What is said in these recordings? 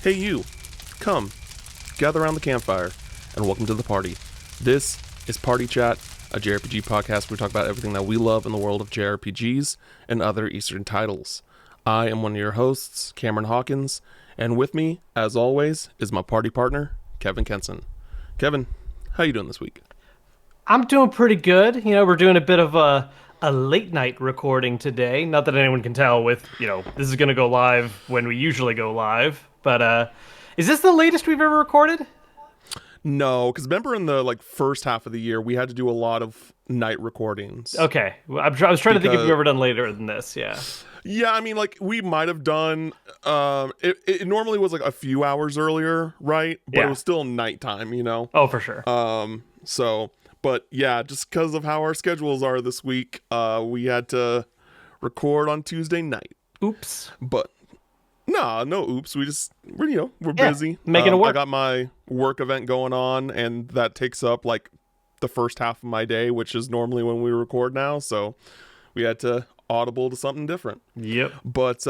Hey you, come, gather around the campfire, and welcome to the party. This is Party Chat, a JRPG podcast where we talk about everything that we love in the world of JRPGs and other Eastern titles. I am one of your hosts, Cameron Hawkins, and with me, as always, is my party partner, Kevin Kenson. Kevin, how you doing this week? I'm doing pretty good. We're doing a bit of a late night recording today. Not that anyone can tell this is going to go live when we usually go live. But is this the latest we've ever recorded? No, because remember in the first half of the year, we had to do a lot of night recordings. Okay. I was trying to think if we've Because ever done later than this. Yeah. Yeah, I mean, we might have done. It normally was a few hours earlier, right? But it Yeah. was still nighttime, you know. Oh, for sure. So, but yeah, just because of how our schedules are this week, we had to record on Tuesday night. Oops. But nah, no oops. We're Yeah. busy. Making it I work. got my work event going on, and that takes up the first half of my day, which is normally when we record now. So we had to audible to something different. Yep. But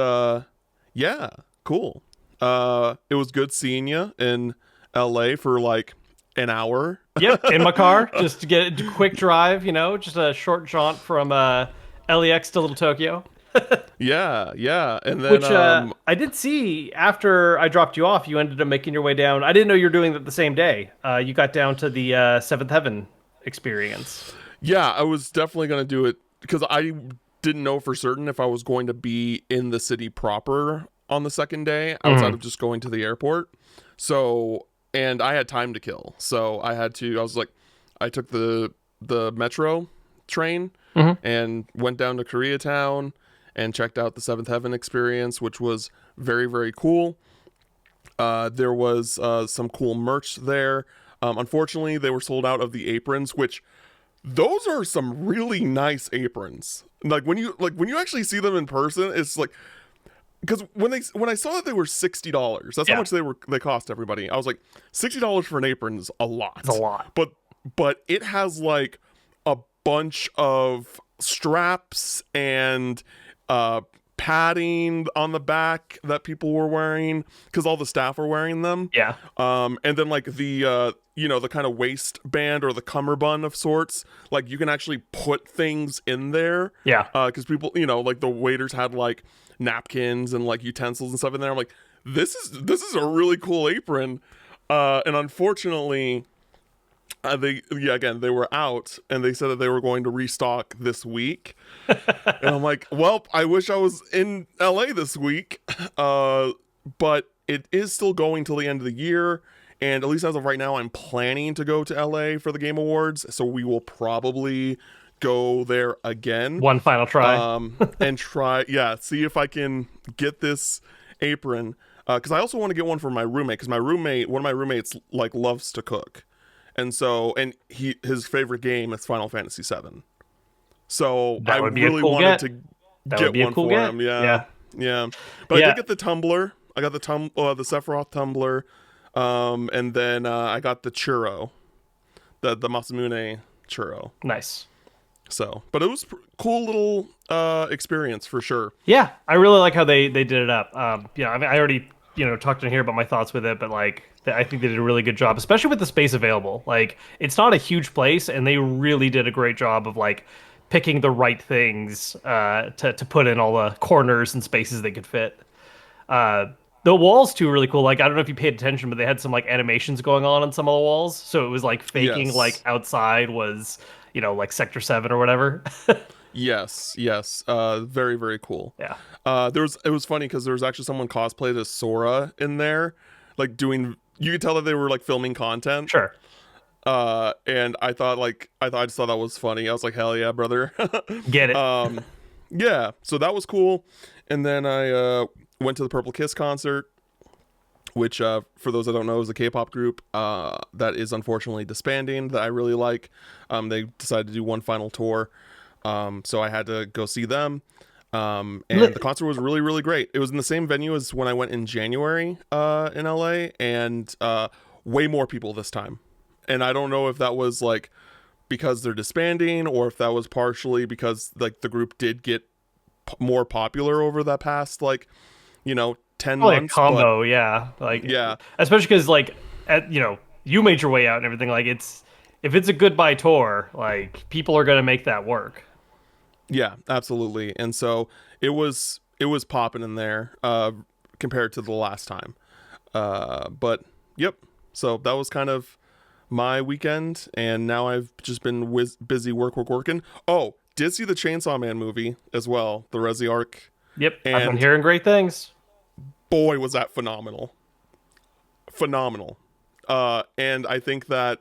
yeah, cool. It was good seeing you in LA for an hour. Yep. In my car, just to get a quick drive. Just a short jaunt from LEX to Little Tokyo. Yeah. And then Which I did see after I dropped you off, you ended up making your way down. I didn't know you were doing that the same day. You got down to the Seventh Heaven experience. yeah, I was definitely going to do it because I didn't know for certain if I was going to be in the city proper on the second day outside of just going to the airport. So, and I had time to kill. So I took the metro train and went down to Koreatown and checked out the Seventh Heaven experience, which was very, very cool. There was some cool merch there. Unfortunately, they were sold out of the aprons, which those are some really nice aprons. When you actually see them in person, it's because when I saw that they were $60, that's how Yeah. much they cost everybody. I was like, $60 for an apron is a lot. It's a lot. But it has a bunch of straps and padding on the back that people were wearing because all the staff were wearing them. Yeah. And then the kind of waistband or the cummerbund of sorts, you can actually put things in there. Yeah. Because people, the waiters had napkins and utensils and stuff in there. I'm like, this is a really cool apron. And unfortunately, they were out, and they said that they were going to restock this week. And I'm like, well, I wish I was in LA this week. But it is still going till the end of the year. And at least as of right now, I'm planning to go to LA for the Game Awards. So we will probably go there again. One final try. And see if I can get this apron. Because I also want to get one for my roommate. Because one of my roommates loves to cook. And so, his favorite game is Final Fantasy VII. So That I would be a really cool wanted get. to That get would be a one cool for get. him. Yeah. Yeah. But I Yeah. did get the tumbler. I got the Sephiroth tumbler. And then I got the churro, the Masamune churro. Nice. So, but it was cool little experience for sure. Yeah. I really like how they did it up. I mean, I already talked in here about my thoughts with it, but I think they did a really good job, especially with the space available. It's not a huge place, and they really did a great job of picking the right things to put in all the corners and spaces they could fit. The walls too are really cool. I don't know if you paid attention, but they had some animations going on some of the walls, so it was faking Yes. outside was Sector 7 or whatever. Yes. Very, very cool. Yeah. It was funny because there was actually someone cosplayed as Sora in there, doing. You could tell that they were filming content. Sure. And I just thought that was funny. I was like, hell yeah, brother. Get it. Yeah. So that was cool. And then I went to the Purple Kiss concert, which for those that don't know is a K-pop group that is unfortunately disbanding that I really like. They decided to do one final tour. So I had to go see them. And the concert was really, really great. It was in the same venue as when I went in January in LA, and way more people this time. And I don't know if that was because they're disbanding or if that was partially because the group did get more popular over that past 10 Probably a months, but combo, yeah. Like, yeah. especially because like you made your way out and everything. Like, if it's a goodbye tour, like people are gonna make that work. Yeah, absolutely. And so it was popping in there compared to the last time. But yep. So that was kind of my weekend, and now I've just been busy working. Oh, did see the Chainsaw Man movie as well, the Resi arc, Yep, I've been and hearing great things. boy was that phenomenal. And I think that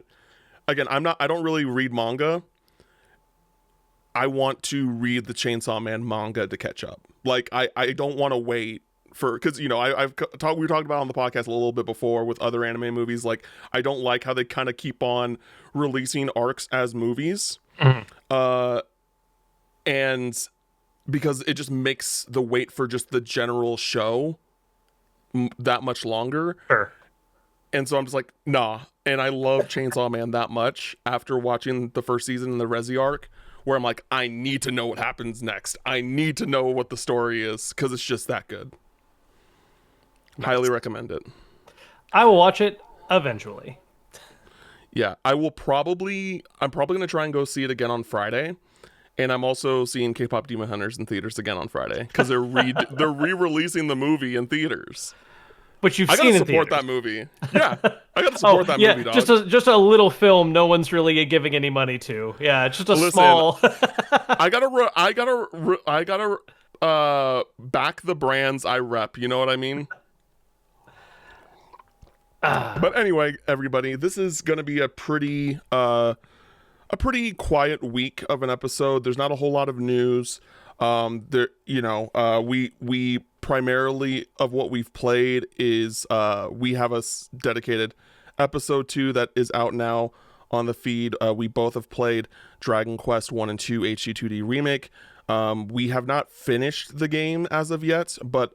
again, I don't really read manga. I want to read the Chainsaw Man manga to catch up. Like I don't want to wait for, because I've talked we talked about on the podcast a little bit before with other anime movies. Like I don't like how they kind of keep on releasing arcs as movies, Mhm. and because it just makes the wait for just the general show that much longer. Sure. And so I'm just like, nah. And I love Chainsaw Man that much after watching the first season in the Resi arc, where I'm like, I need to know what happens next. I need to know what the story is because it's just that good. Highly Nice. recommend it. I will watch it eventually. Yeah, I'm probably going to try and go see it again on Friday. And I'm also seeing K-pop Demon Hunters in theaters again on Friday because they're re-releasing the movie in theaters. But you've I gotta seen in support theaters. that movie. Yeah, I gotta Oh support that yeah, movie, just dog. a little film. No one's really giving any money to. Yeah, it's just a Listen, small. I gotta back the brands I rep. You know what I mean? Ah, But anyway, everybody, this is gonna be a pretty quiet week of an episode. There's not a whole lot of news. We primarily of what we've played is we have a dedicated episode 2 that is out now on the feed. We both have played Dragon Quest 1 and 2 HD2D Remake. We have not finished the game as of yet, but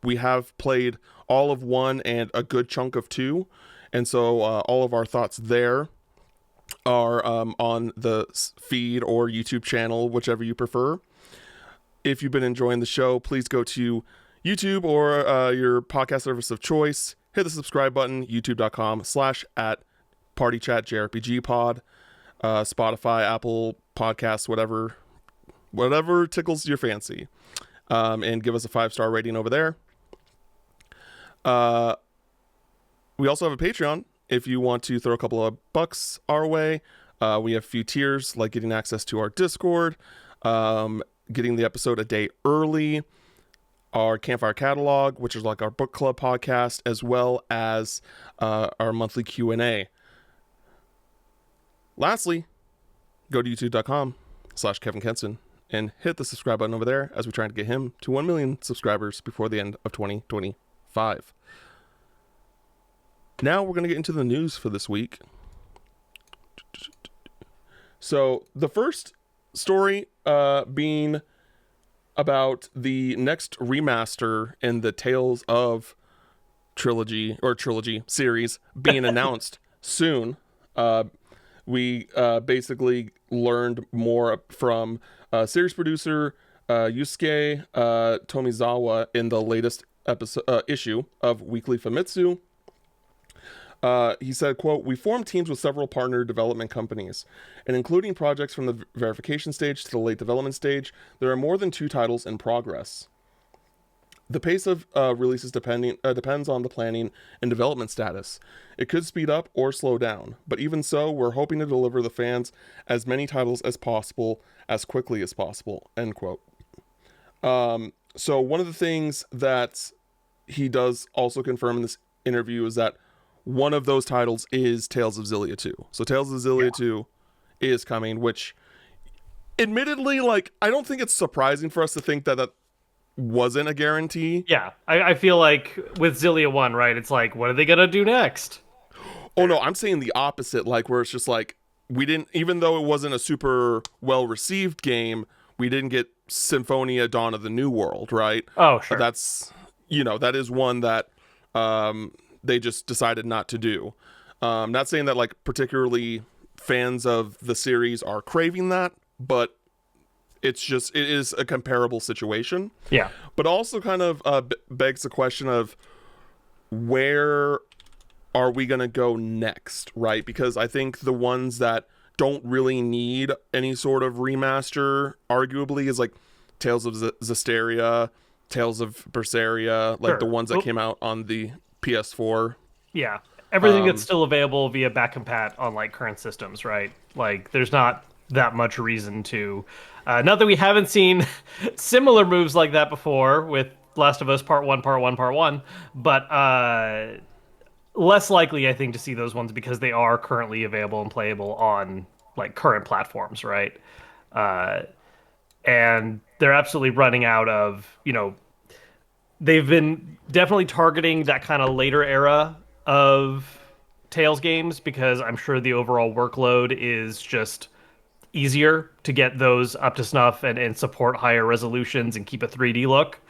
we have played all of 1 and a good chunk of 2. And so all of our thoughts there are on the feed or YouTube channel, whichever you prefer. If you've been enjoying the show, please go to YouTube or your podcast service of choice. Hit the subscribe button, youtube.com/at partychatjrpgpod, Spotify, Apple Podcasts, whatever tickles your fancy, and give us a 5-star rating over there. We also have a Patreon if you want to throw a couple of bucks our way. We have a few tiers, like getting access to our Discord, getting the episode a day early, our Campfire Catalog, which is like our book club podcast, as well as our monthly Q&A. Lastly, go to youtube.com/Kevin Kenson and hit the subscribe button over there as we try to get him to 1 million subscribers before the end of 2025. Now we're going to get into the news for this week. So the first story being about the next remaster in the Tales of trilogy series being announced soon. We basically learned more from series producer Yusuke Tomizawa in the latest issue of Weekly Famitsu. He said, quote, "We formed teams with several partner development companies, and including projects from the verification stage to the late development stage, there are more than 2 titles in progress. The pace of releases depends on the planning and development status. It could speed up or slow down, but even so, we're hoping to deliver the fans as many titles as possible, as quickly as possible," end quote. So one of the things that he does also confirm in this interview is that one of those titles is Tales of Xillia 2. So Tales of Xillia 2 is coming, which admittedly, like, I don't think it's surprising for us to think that that wasn't a guarantee. yeah, I feel like with Xillia 1, right? It's like, what are they gonna do next? Oh no, I'm saying the opposite, like where it's just like we didn't, even though it wasn't a super well received game, we didn't get Symphonia Dawn of the New World, right? Oh, sure. That's, that is one that they just decided not to do. Not saying that like particularly fans of the series are craving that, but it is a comparable situation, Yeah. but also kind of begs the question of where are we going to go next, right? Because I think the ones that don't really need any sort of remaster, arguably, is like Tales of Zestiria, Tales of Berseria, like the Sure. ones that Well, came out on the PS4. yeah. Everything that's Um, still available via back compat on like current systems, right? Like there's not that much reason to not that we haven't seen similar moves like that before with Last of Us Part 1, Part 1, Part 1, but less likely I think to see those ones because they are currently available and playable on like current platforms, right? Uh and they're absolutely running out of, they've been definitely targeting that kind of later era of Tales games because I'm sure the overall workload is just easier to get those up to snuff and support higher resolutions and keep a 3D look.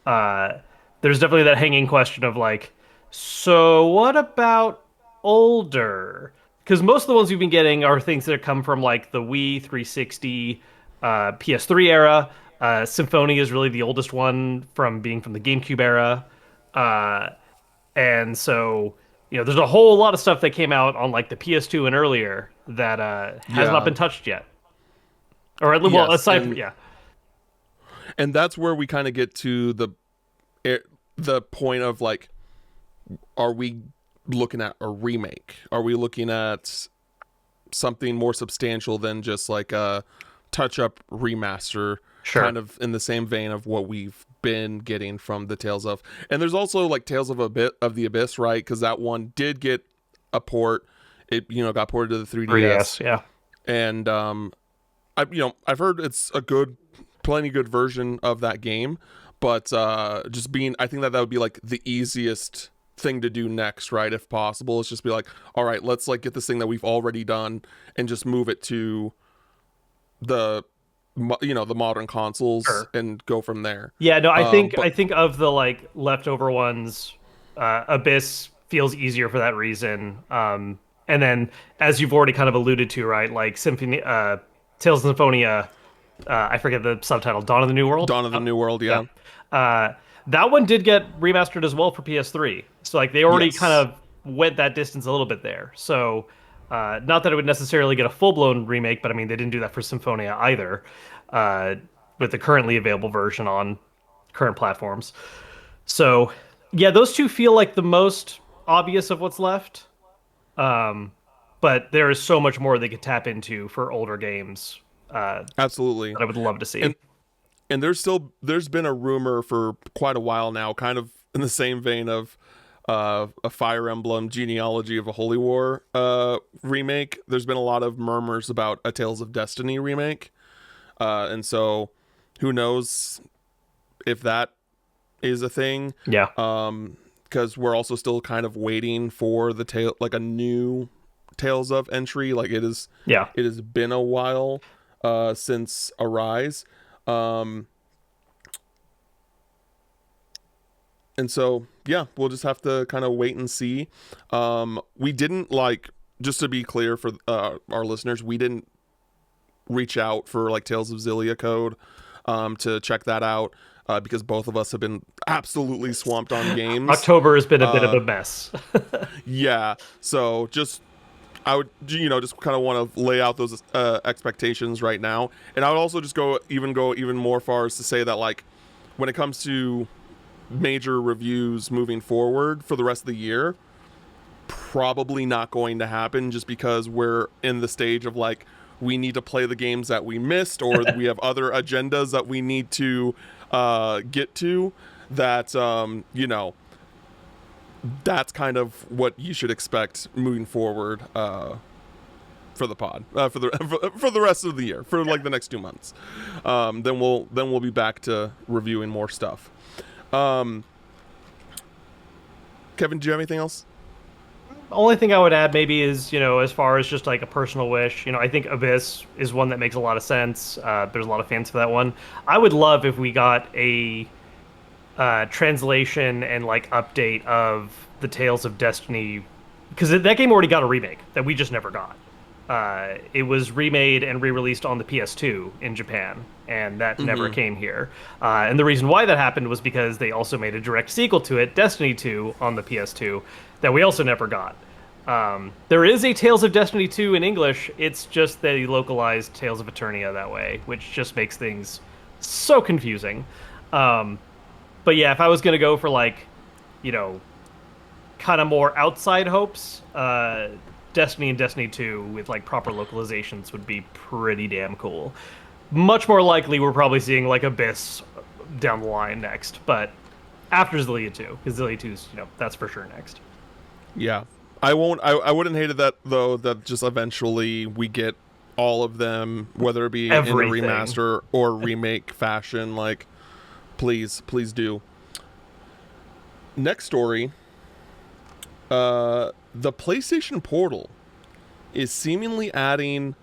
Uh, there's definitely that hanging question of like, so what about older? Because most of the ones we've been getting are things that come from like the Wii 360, PS3 era. Symphony is really the oldest one from being from the GameCube era. Uh, and so, there's a whole lot of stuff that came out on like the PS2 and earlier that has not yeah, been touched yet. Or at least, well, yes, aside from, yeah, and that's where we kind of get to the point of like, are we looking at a remake? Are we looking at something more substantial than just like a touch up remaster, sure, kind of in the same vein of what we've been getting from the Tales of? And there's also like Tales of the Abyss, right? Because that one did get a port. It got ported to the 3DS, 3DS, yeah. and I've heard it's a plenty good version of that game, but I think that would be like the easiest thing to do next, right? If possible, it's just be like, all right, let's like get this thing that we've already done and just move it to the the modern consoles Sure. and go from there. Yeah, no, I But think of the like leftover ones, Abyss feels easier for that reason. And then as you've already kind of alluded to, right, like Symphony, Tales of Symphonia, I forget the subtitle, Dawn of the New World. Dawn of the New World, Yeah. yeah, Uh, that one did get remastered as well for PS3. So like they already kind yes, of went that distance a little bit there. So not that it would necessarily get a full-blown remake, but I mean they didn't do that for Symphonia either, uh, with the currently available version on current platforms. So yeah, those two feel like the most obvious of what's left. Um, but there is so much more they could tap into for older games absolutely. that I would love to see. And there's been a rumor for quite a while now, kind of in the same vein of a Fire Emblem Genealogy of a Holy War remake. There's been a lot of murmurs about a Tales of Destiny remake, and so who knows if that is a thing. Yeah, Because we're also still kind of waiting for the tale, like a new Tales of entry. Like yeah. it has been a while since Arise. Um, and so yeah, we'll just have to kind of wait and see. We didn't like, just to be clear for our listeners, we didn't reach out for like Tales of Xillia code to check that out because both of us have been absolutely swamped on games. October has been a bit of Uh, a mess. yeah, so just I would just kind of want to lay out those expectations right now, and I would also just go even more far as to say that like when it comes to major reviews moving forward for the rest of the year, probably not going to happen just because we're in the stage of like we need to play the games that we missed or we have other agendas that we need to get to that that's kind of what you should expect moving forward for the pod for the rest of the year for like the next 2 months. Then we'll be back to reviewing more stuff. Kevin, do you have anything else? Only thing I would add maybe is, as far as just like a personal wish, I think Abyss is one that makes a lot of sense. There's a lot of fans for that one. I would love if we got a translation and like update of the Tales of Destiny, because that game already got a remake that we just never got. It was remade and re-released on the PS2 in Japan, and that never Mm-hmm. came here. And the reason why that happened was because they also made a direct sequel to it, Destiny 2, on the PS2, that we also never got. There is a Tales of Destiny 2 in English. It's just they localized Tales of Eternia that way, which just makes things so confusing. Um, but yeah, if I was gonna go for like, you know, kind of more outside hopes, Destiny and Destiny 2 with like proper localizations would be pretty damn cool. Much more likely we're probably seeing like Abyss down the line next, but after Zillia 2, because Zillia 2's, that's for sure next. Yeah. I wouldn't hate it that though that just eventually we get all of them, whether it be in a Everything. remaster or remake fashion. Like, please do. Next story. The PlayStation Portal is seemingly adding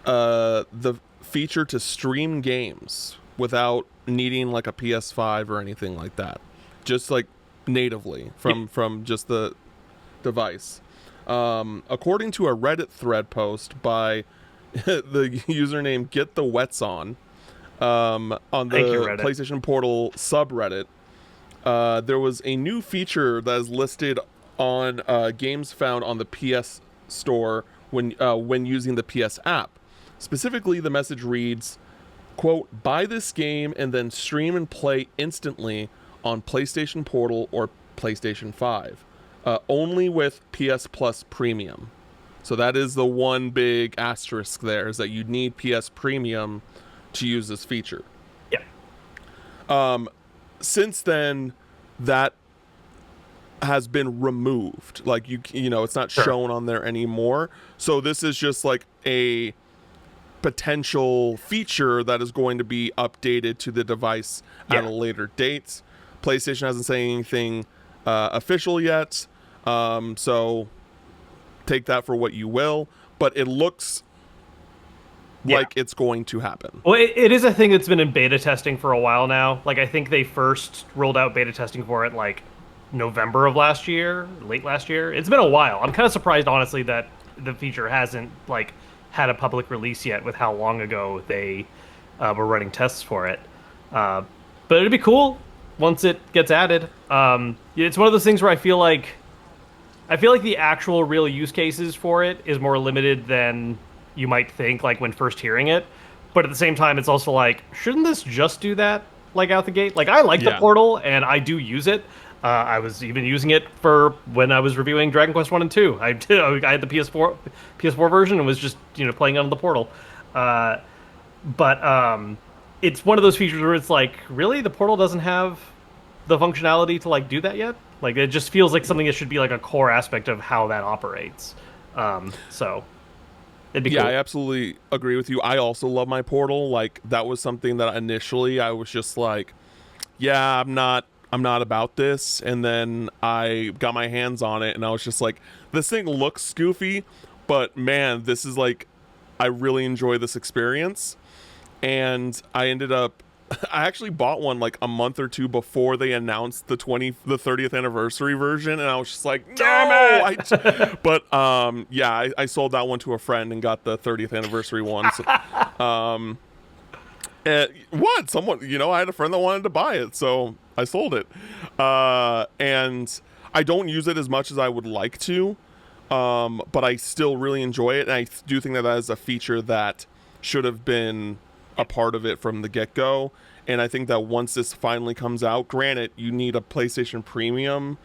the feature to stream games without needing like a PS5 or anything like that. Just like natively Yep. from just the device. According to a Reddit thread post by the username Get the Wets on Thank you, the Reddit. PlayStation Portal subreddit, there was a new feature that is listed on games found on the PS Store when using the PS app. Specifically, the message reads, "quote buy this game and then stream and play instantly on PlayStation Portal or PlayStation 5, only with PS Plus Premium." So that is the one big asterisk there, is that you need PS Premium to use this feature. Yeah. Since then, that has been removed. Like it's not Sure. shown on there anymore. So this is just like a potential feature that is going to be updated to the device at Yeah. a later date. PlayStation hasn't said anything official yet, so take that for what you will. But it looks Yeah. like it's going to happen. Well, it is a thing that's been in beta testing for a while now. Like, I think they first rolled out beta testing for it like November of last year, late last year. It's been a while. I'm kind of surprised, honestly, that the feature hasn't like had a public release yet with how long ago they were running tests for it. Uh, but it'd be cool once it gets added. It's one of those things where I feel like the actual real use cases for it is more limited than you might think, like when first hearing it. But at the same time, it's also like, shouldn't this just do that, like out the gate? Like, I like the Yeah. portal and I do use it. I was even using it for when I was reviewing Dragon Quest One and Two. I did. I had the PS4 version and was just playing on the portal. Uh, but it's one of those features where it's like, really, the portal doesn't have the functionality to like do that yet. Like, it just feels like something that should be like a core aspect of how that operates. So it'd be Yeah, cool. I absolutely agree with you. I also love my portal. Like that was something that initially I was just like, yeah, I'm not about this. And then I got my hands on it and I was just like, this thing looks goofy, but man, this is like I really enjoy this experience. And I ended up I actually bought one like a month or two before they announced the 30th anniversary version, and I was just like, no, Damn it! but yeah, I sold that one to a friend and got the 30th anniversary one. So, what? Someone, I had a friend that wanted to buy it, so I sold it. And I don't use it as much as I would like to, but I still really enjoy it, and I do think that that is a feature that should have been a part of it from the get-go. And I think that once this finally comes out, granted, you need a PlayStation Premium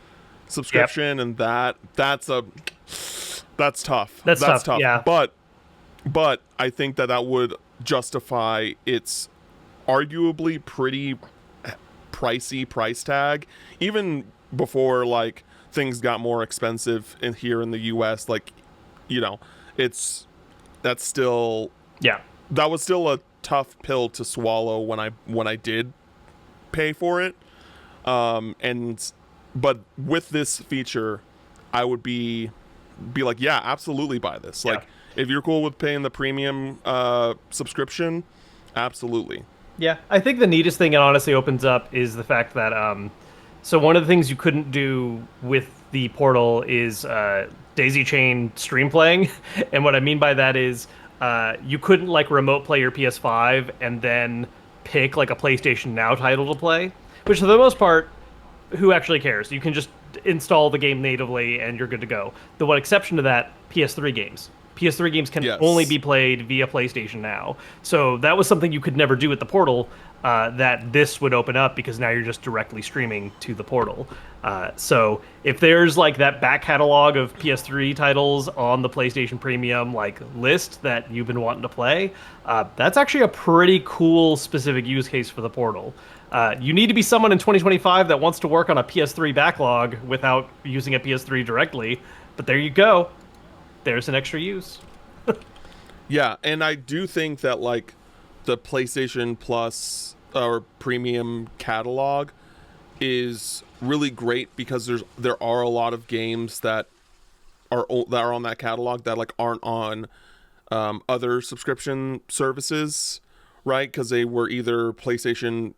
Yep. subscription, and that's tough. That's That's tough. tough. Yeah. But I think that that would justify its arguably pretty pricey price tag, even before like things got more expensive in here in the US. Like, you know, it's that's still Yeah. that was still a tough pill to swallow when I did pay for it. And but with this feature, I would be like, yeah, absolutely buy this. Yeah. Like, if you're cool with paying the premium subscription, absolutely. Yeah, I think the neatest thing it honestly opens up is the fact that so one of the things you couldn't do with the Portal is daisy chain stream playing. And what I mean by that is you couldn't like remote play your PS5 and then pick like a PlayStation Now title to play, which for the most part, who actually cares? You can just install the game natively and you're good to go. The one exception to that, PS3 games. PS3 games can only Yes. be played via PlayStation Now. So that was something you could never do with the Portal, that this would open up because now you're just directly streaming to the Portal. So if there's like that back catalog of PS3 titles on the PlayStation Premium like list that you've been wanting to play, that's actually a pretty cool specific use case for the Portal. You need to be someone in 2025 that wants to work on a PS3 backlog without using a PS3 directly, but there you go. There's an extra use. Yeah, and I do think that like the PlayStation Plus or premium catalog is really great because there are a lot of games that are on that catalog that like aren't on other subscription services, right? Because they were either PlayStation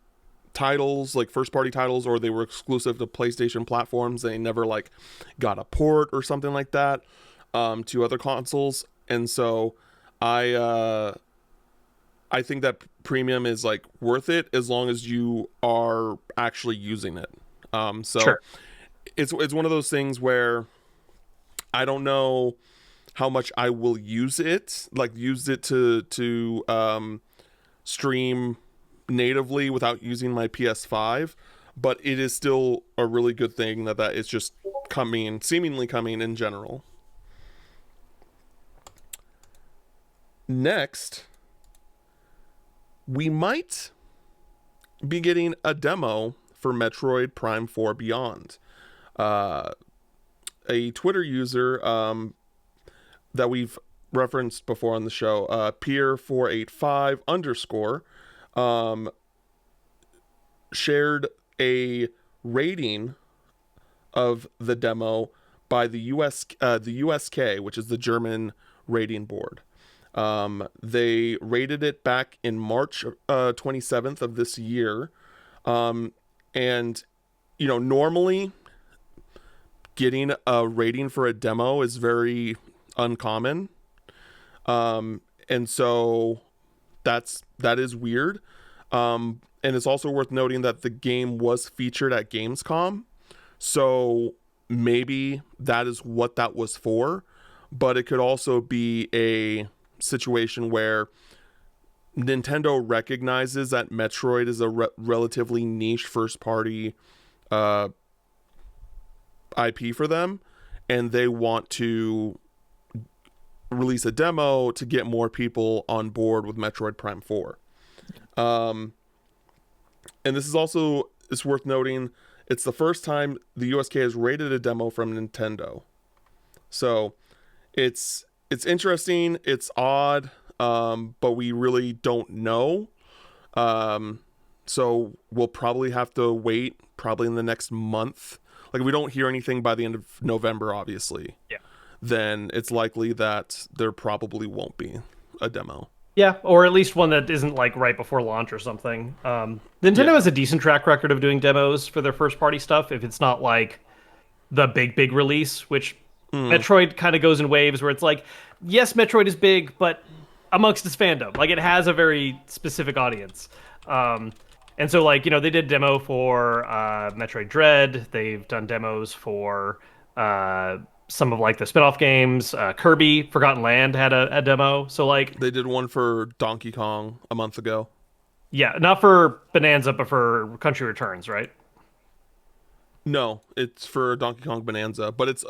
titles, like first party titles, or they were exclusive to PlayStation platforms. They never like got a port or something like that to other consoles. And so I I think that premium is like worth it as long as you are actually using it. So Sure. it's one of those things where I don't know how much I will use it, like use it to stream natively without using my PS5, but it is still a really good thing that is just coming, seemingly coming in general. Next, we might be getting a demo for Metroid Prime 4 Beyond. Uh, a Twitter user that we've referenced before on the show, Peer485 underscore, um, shared a rating of the demo by the USK, which is the German rating board. They rated it back in March 27th of this year. And, you know, normally getting a rating for a demo is very uncommon. And so that is weird. And it's also worth noting that the game was featured at Gamescom. So maybe that is what that was for. But it could also be a situation where Nintendo recognizes that Metroid is a relatively niche first party IP for them, and they want to release a demo to get more people on board with Metroid Prime 4. And this is also, it's worth noting, it's the first time the USK has rated a demo from Nintendo. So it's interesting, it's odd, but we really don't know. So we'll probably have to wait probably in the next month. Like if we don't hear anything by the end of November, obviously, Yeah. then it's likely that there probably won't be a demo. Yeah, or at least one that isn't like right before launch or something. Nintendo Yeah. has a decent track record of doing demos for their first party stuff if it's not like the big release, which Mm, Metroid kind of goes in waves where it's like, yes, Metroid is big, but amongst its fandom, like it has a very specific audience. Um, and so like, they did demo for Metroid Dread. They've done demos for some of like the spin-off games. Kirby Forgotten Land had a demo. So like, they did one for Donkey Kong a month ago. yeah, not for Bonanza, but for Country Returns, right? No, it's for Donkey Kong Bonanza, but it's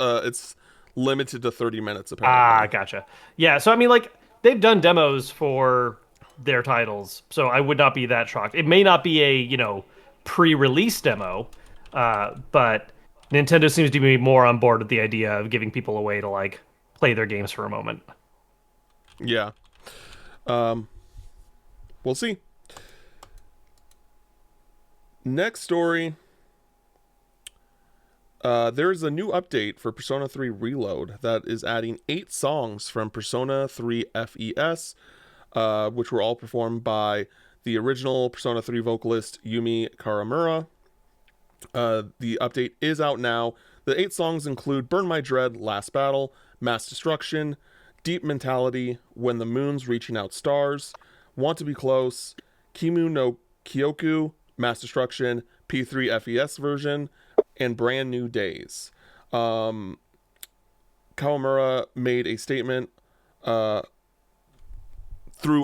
limited to 30 minutes Ah, apparently. gotcha. Yeah, so I mean, like they've done demos for their titles, so I would not be that shocked. It may not be a pre-release demo, but Nintendo seems to be more on board with the idea of giving people a way to like play their games for a moment. Yeah. Um, we'll see. Next story. There's a new update for Persona 3 Reload that is adding 8 songs from Persona 3 FES, which were all performed by the original Persona 3 vocalist Yumi Karamura. The update is out now. The 8 songs include Burn My Dread, Last Battle, Mass Destruction, Deep Mentality, When the Moon's Reaching Out Stars, Want to Be Close, Kimu no Kyoku, Mass Destruction, P3 FES version, and Brand New Days. Kawamura made a statement through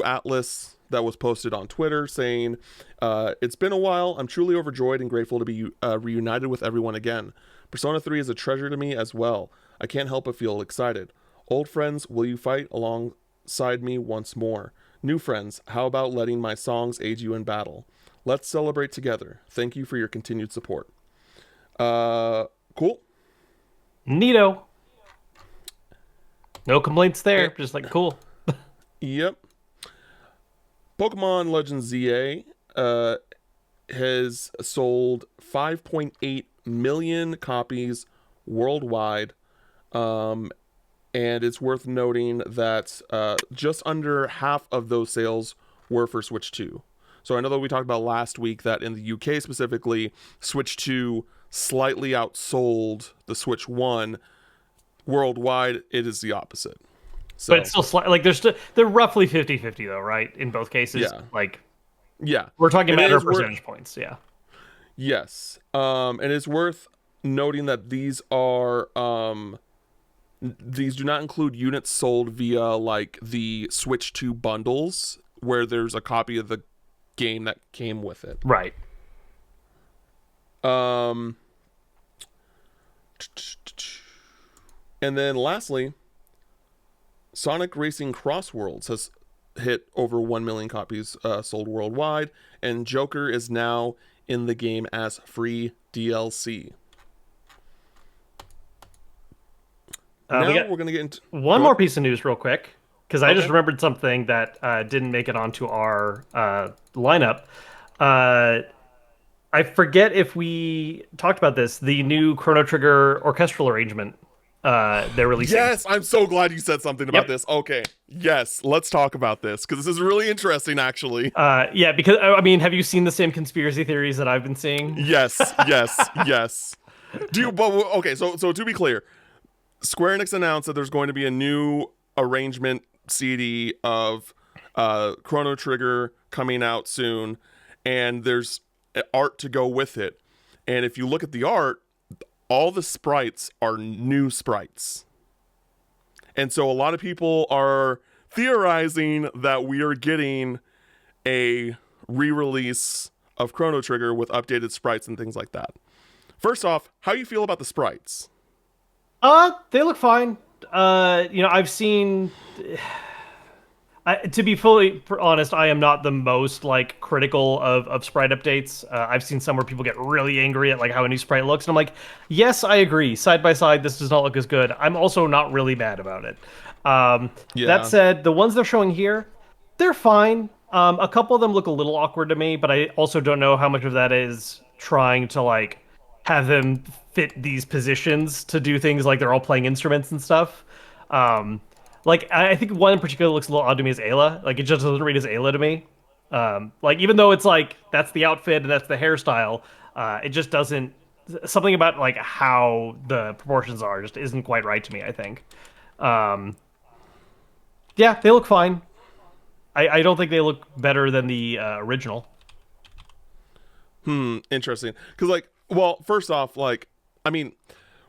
Atlas that was posted on Twitter saying, it's been a while. I'm truly overjoyed and grateful to be reunited with everyone again. Persona 3 is a treasure to me as well. I can't help but feel excited. Old friends, will you fight alongside me once more? New friends, how about letting my songs aid you in battle? Let's celebrate together. Thank you for your continued support. Cool. Neato. No complaints there. Just like, cool. Yep. Pokemon Legends ZA has sold 5.8 million copies worldwide. And it's worth noting that just under half of those sales were for Switch 2. So I know that we talked about last week that in the UK specifically, Switch 2 slightly outsold the Switch 1. Worldwide, it is the opposite. So, but it's still like they're roughly 50-50 though, right? In both cases. Yeah. Like, yeah. We're talking matter percentage points, yeah. Yes. And it's worth noting that these are these do not include units sold via like the Switch 2 bundles where there's a copy of the game that came with it. Right. And then lastly, Sonic Racing Cross Worlds has hit over 1 million copies sold worldwide, and Joker is now in the game as free DLC. Now we're going to get into one more piece of news real quick, because I just remembered something that didn't make it onto our lineup. I forget if we talked about this, the new Chrono Trigger orchestral arrangement they're releasing. Yes, I'm so glad you said something about this. Okay, yes, let's talk about this, because this is really interesting, actually. Yeah, because, I mean, have you seen the same conspiracy theories that I've been seeing? Yes, yes. Okay, so to be clear, Square Enix announced that there's going to be a new arrangement CD of Chrono Trigger coming out soon, and there's art to go with it. And if you look at the art, all the sprites are new sprites. And so a lot of people are theorizing that we are getting a re-release of Chrono Trigger with updated sprites and things like that. First off, how do you feel about the sprites? They look fine. I've seen... to be fully honest, I am not the most like critical of sprite updates. I've seen some where people get really angry at like how a new sprite looks, and I'm like, yes, I agree. Side by side, this does not look as good. I'm also not really mad about it. That said, the ones they're showing here, they're fine. A couple of them look a little awkward to me, but I also don't know how much of that is trying to like have them fit these positions to do things like they're all playing instruments and stuff. Like, I think one in particular looks a little odd to me is Ayla. Like, it just doesn't read as Ayla to me. Like, even though it's like, that's the outfit and that's the hairstyle, it just doesn't... Something about, like, how the proportions are just isn't quite right to me, I think. Yeah, they look fine. I don't think they look better than the original. Interesting. Because, like, well, first off, like, I mean...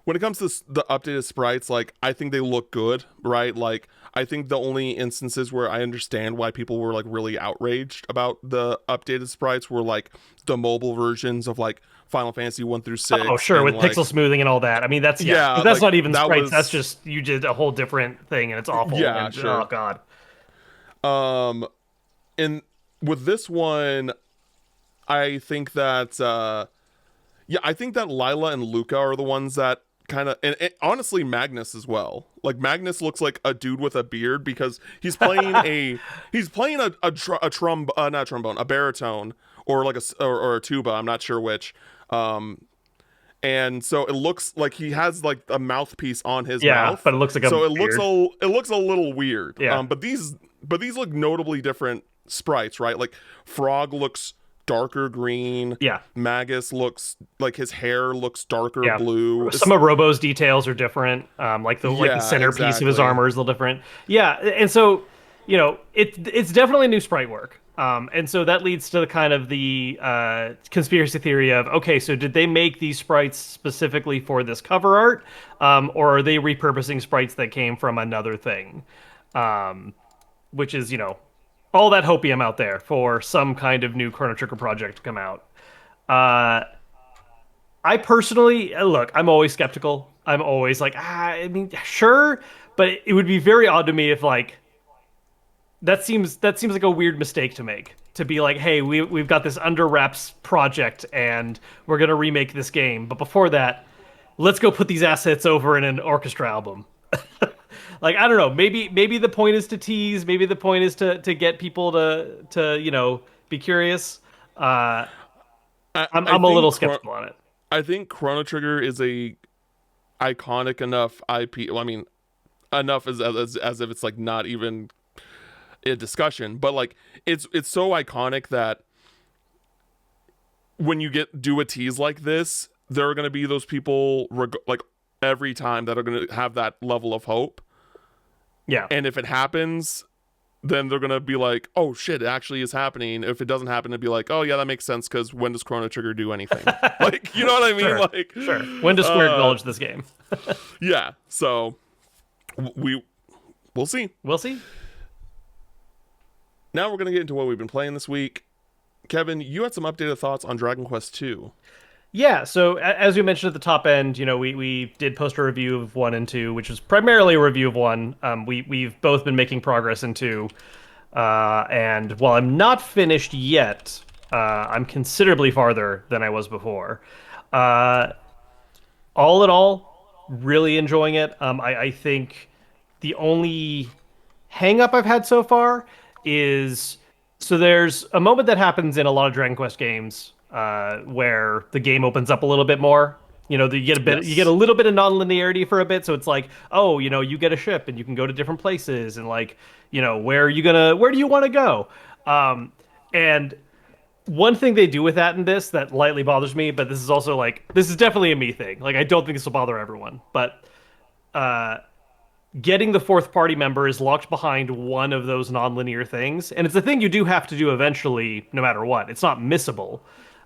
When it comes to the updated sprites, like, I think they look good, right? Like, I think the only instances where I understand why people were, like, really outraged about the updated sprites were, like, the mobile versions of, like, Final Fantasy 1 through 6. Oh, sure, with like, pixel smoothing and all that. I mean, that's, that's like, not even sprites. That's just, you did a whole different thing, and it's awful. Yeah, and, sure. Oh, God. And with this one, I think that, I think that Lila and Luca are the ones that kind of, and honestly Magnus as well. Like, Magnus looks like a dude with a beard because he's playing a baritone or like or a tuba, I'm not sure which, and so it looks like he has like a mouthpiece on his mouth, but it looks like so it looks a little weird. Yeah. But these look notably different sprites, right? Like, Frog looks darker green. Yeah. Magus looks like his hair looks darker Yeah. blue. Some of Robo's details are different. Like the Yeah, centerpiece of his exactly. armor is a little different. Yeah, and so it's definitely new sprite work. And so that leads to the kind of the conspiracy theory of, okay, so did they make these sprites specifically for this cover art, or are they repurposing sprites that came from another thing? Which is all that hopium out there for some kind of new Chrono Trigger project to come out. Uh, I personally look. I'm always skeptical. I'm always like, I mean, sure, but it would be very odd to me if like that seems like a weird mistake to make. To be like, hey, we've got this under wraps project and we're gonna remake this game, but before that, let's go put these assets over in an orchestra album. Like I don't know, maybe the point is to tease, maybe the point is to get people to be curious. Uh, I I'm a little think skeptical on it. I think Chrono Trigger is a iconic enough IP. Well, I mean, enough as if it's like not even a discussion, but like it's so iconic that when you do a tease like this, there are going to be those people like every time that are going to have that level of hope. Yeah. And if it happens, then they're gonna be like, "Oh shit, it actually is happening." If it doesn't happen, it'd be like, "Oh yeah, that makes sense." Because when does Chrono Trigger do anything? Like, you know what I mean? Sure. Like, Sure. When does Square acknowledge this game? yeah. So we'll see. We'll see. Now we're gonna get into what we've been playing this week. Kevin, you had some updated thoughts on Dragon Quest II. Yeah, so as we mentioned at the top end, we did post a review of one and two, which was primarily a review of one. We've both been making progress in two, and while I'm not finished yet, I'm considerably farther than I was before. Uh, all in all, really enjoying it. I think the only hang up I've had so far is so there's a moment that happens in a lot of Dragon Quest games where the game opens up a little bit more. You get a Yes. little bit of non-linearity for a bit, so it's like, oh, you get a ship and you can go to different places and like, where do you want to go? And one thing they do with that in this that lightly bothers me, but this is also like this is definitely a me thing. Like I don't think this will bother everyone, but uh getting the fourth party member is locked behind one of those non-linear things, and it's a thing you do have to do eventually no matter what. It's not missable.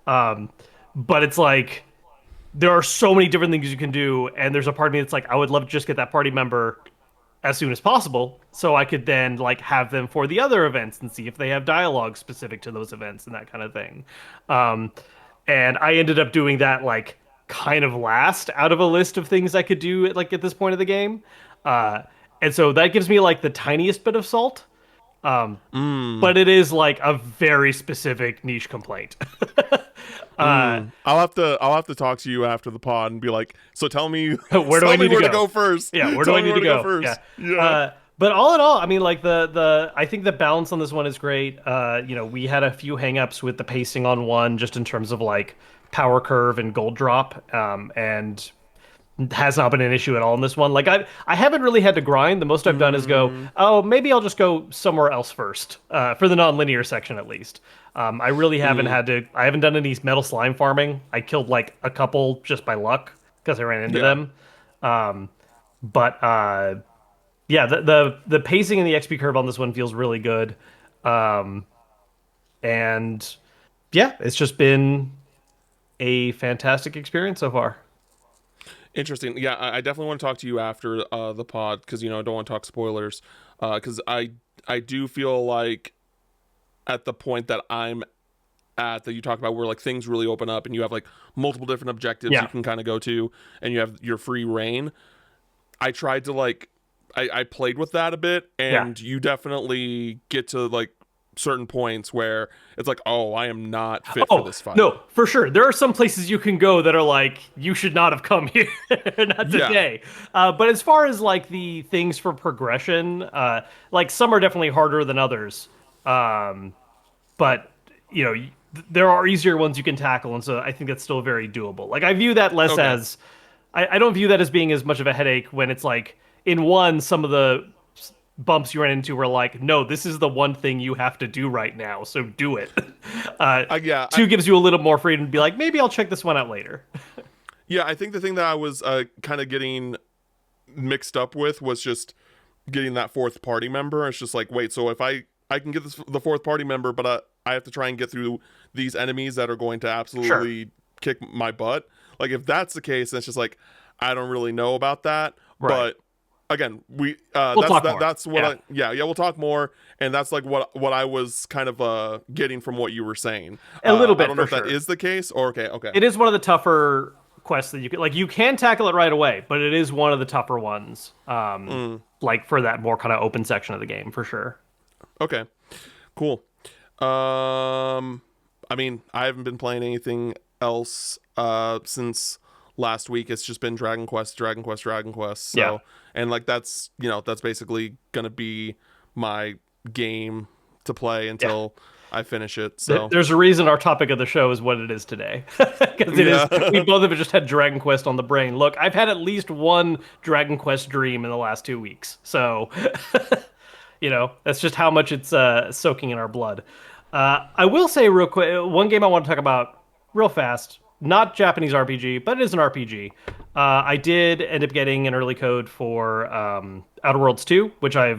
um but it's like there are so many different things you can do, and there's a part of me that's like I would love to just get that party member as soon as possible so I could then like have them for the other events and see if they have dialogue specific to those events and that kind of thing. um and I ended up doing that like kind of last out of a list of things I could do at this point of the game. uh and so that gives me like the tiniest bit of salt. Mm, But it is like a very specific niche complaint. uh I'll have to talk to you after the pod and be like, so tell me where do I tell me need to where to go? go first. Yeah, where do Tell I me need where to to go go? Yeah. first. Yeah. But all in all, I mean, like the I think the balance on this one is great. We had a few hangups with the pacing on one, just in terms of like power curve and gold drop, and has not been an issue at all in this one. Like I haven't really had to grind. The most I've done is go, Mm, oh, maybe I'll just go somewhere else first, for the non-linear section at least. I really haven't mm, had to. I haven't done any metal slime farming. I killed like a couple just by luck because I ran into yeah. them. Um, but yeah, the pacing and the XP curve on this one feels really good. Um, and yeah, it's just been a fantastic experience so far. Interesting. Yeah, I definitely want to talk to you after the pod because I don't want to talk spoilers. Because I do feel like at the point that I'm at that you talk about where like things really open up and you have like multiple different objectives you Yeah, can kind of go to and you have your free reign. I tried to like I played with that a bit, yeah. and you definitely get to like certain points where it's like, oh, I am not fit for Oh, this fight. no, for sure. There are some places you can go that are like, you should not have come here, not Yeah. today. But as far as like the things for progression, like some are definitely harder than others. Um, but there are easier ones you can tackle, and so I think that's still very doable. Like I view that less Okay. as I don't view that as being as much of a headache when it's like in one some of the bumps you run into were like, no, this is the one thing you have to do right now, so do it. Uh, Yeah, two gives you a little more freedom to be like, maybe I'll check this one out later. yeah. I think the thing that I was kind of getting mixed up with was just getting that fourth party member. It's just like, wait, so if I can get the fourth party member, but I have to try and get through these enemies that are going to Sure. absolutely kick my butt. Like if that's the case, then it's just like I don't really know about that. Right. But again, we We'll talk more. that's what Yeah. I yeah, we'll talk more, and that's like what I was kind of getting from what you were saying. A little I bit don't know for if that sure. is the case or okay. It is one of the tougher quests that you can like. You can tackle it right away, but it is one of the tougher ones. Like for that more kind of open section of the game for sure. Okay. Cool. I mean, I haven't been playing anything else since last week. It's just been Dragon Quest, Dragon Quest, Dragon Quest. Yeah. So, and like that's, that's basically going to be my game to play Yeah. until I finish it. So, There's a reason our topic of the show is what it is today. Because it is, we yeah. both of us just had Dragon Quest on the brain. Look, I've had at least one Dragon Quest dream in the last 2 weeks. So, that's just how much it's soaking in our blood. I will say real quick, one game I want to talk about real fast, not Japanese RPG, but it is an RPG. I did end up getting an early code for Outer Worlds 2, which I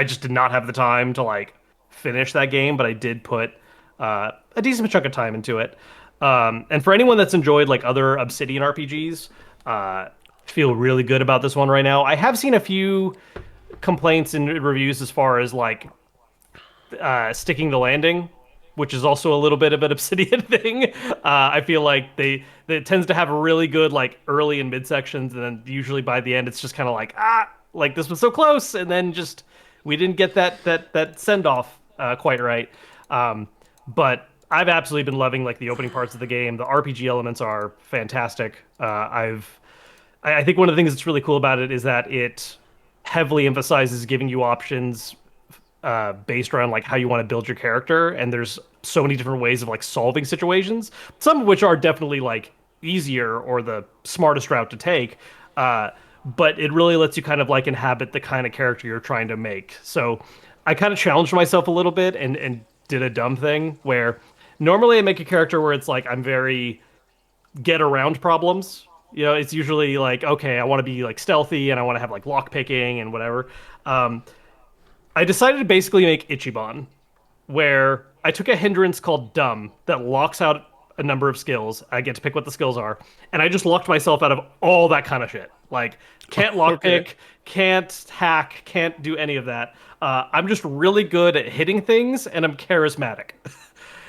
just did not have the time to like finish that game, but I did put a decent chunk of time into it. And for anyone that's enjoyed like other Obsidian RPGs, feel really good about this one right now. I have seen a few complaints and reviews as far as like sticking the landing, which is also a little bit of an Obsidian thing. I feel like it tends to have really good like early and mid sections, and then usually by the end it's just kind of like like this was so close, and then just we didn't get that send off quite right. But I've absolutely been loving like the opening parts of the game. The RPG elements are fantastic. I think one of the things that's really cool about it is that it heavily emphasizes giving you options based around like how you want to build your character, and there's so many different ways of like solving situations, some of which are definitely like easier or the smartest route to take, but it really lets you kind of like inhabit the kind of character you're trying to make. So I kind of challenged myself a little bit and did a dumb thing where normally I make a character where it's like I'm very get around problems. It's usually like, okay, I want to be like stealthy and I want to have like lock picking and whatever. Um, I decided to basically make Ichiban, where I took a hindrance called dumb that locks out a number of skills. I get to pick what the skills are, and I just locked myself out of all that kind of shit. Like, can't Okay. lockpick, can't hack, can't do any of that. I'm just really good at hitting things, and I'm charismatic.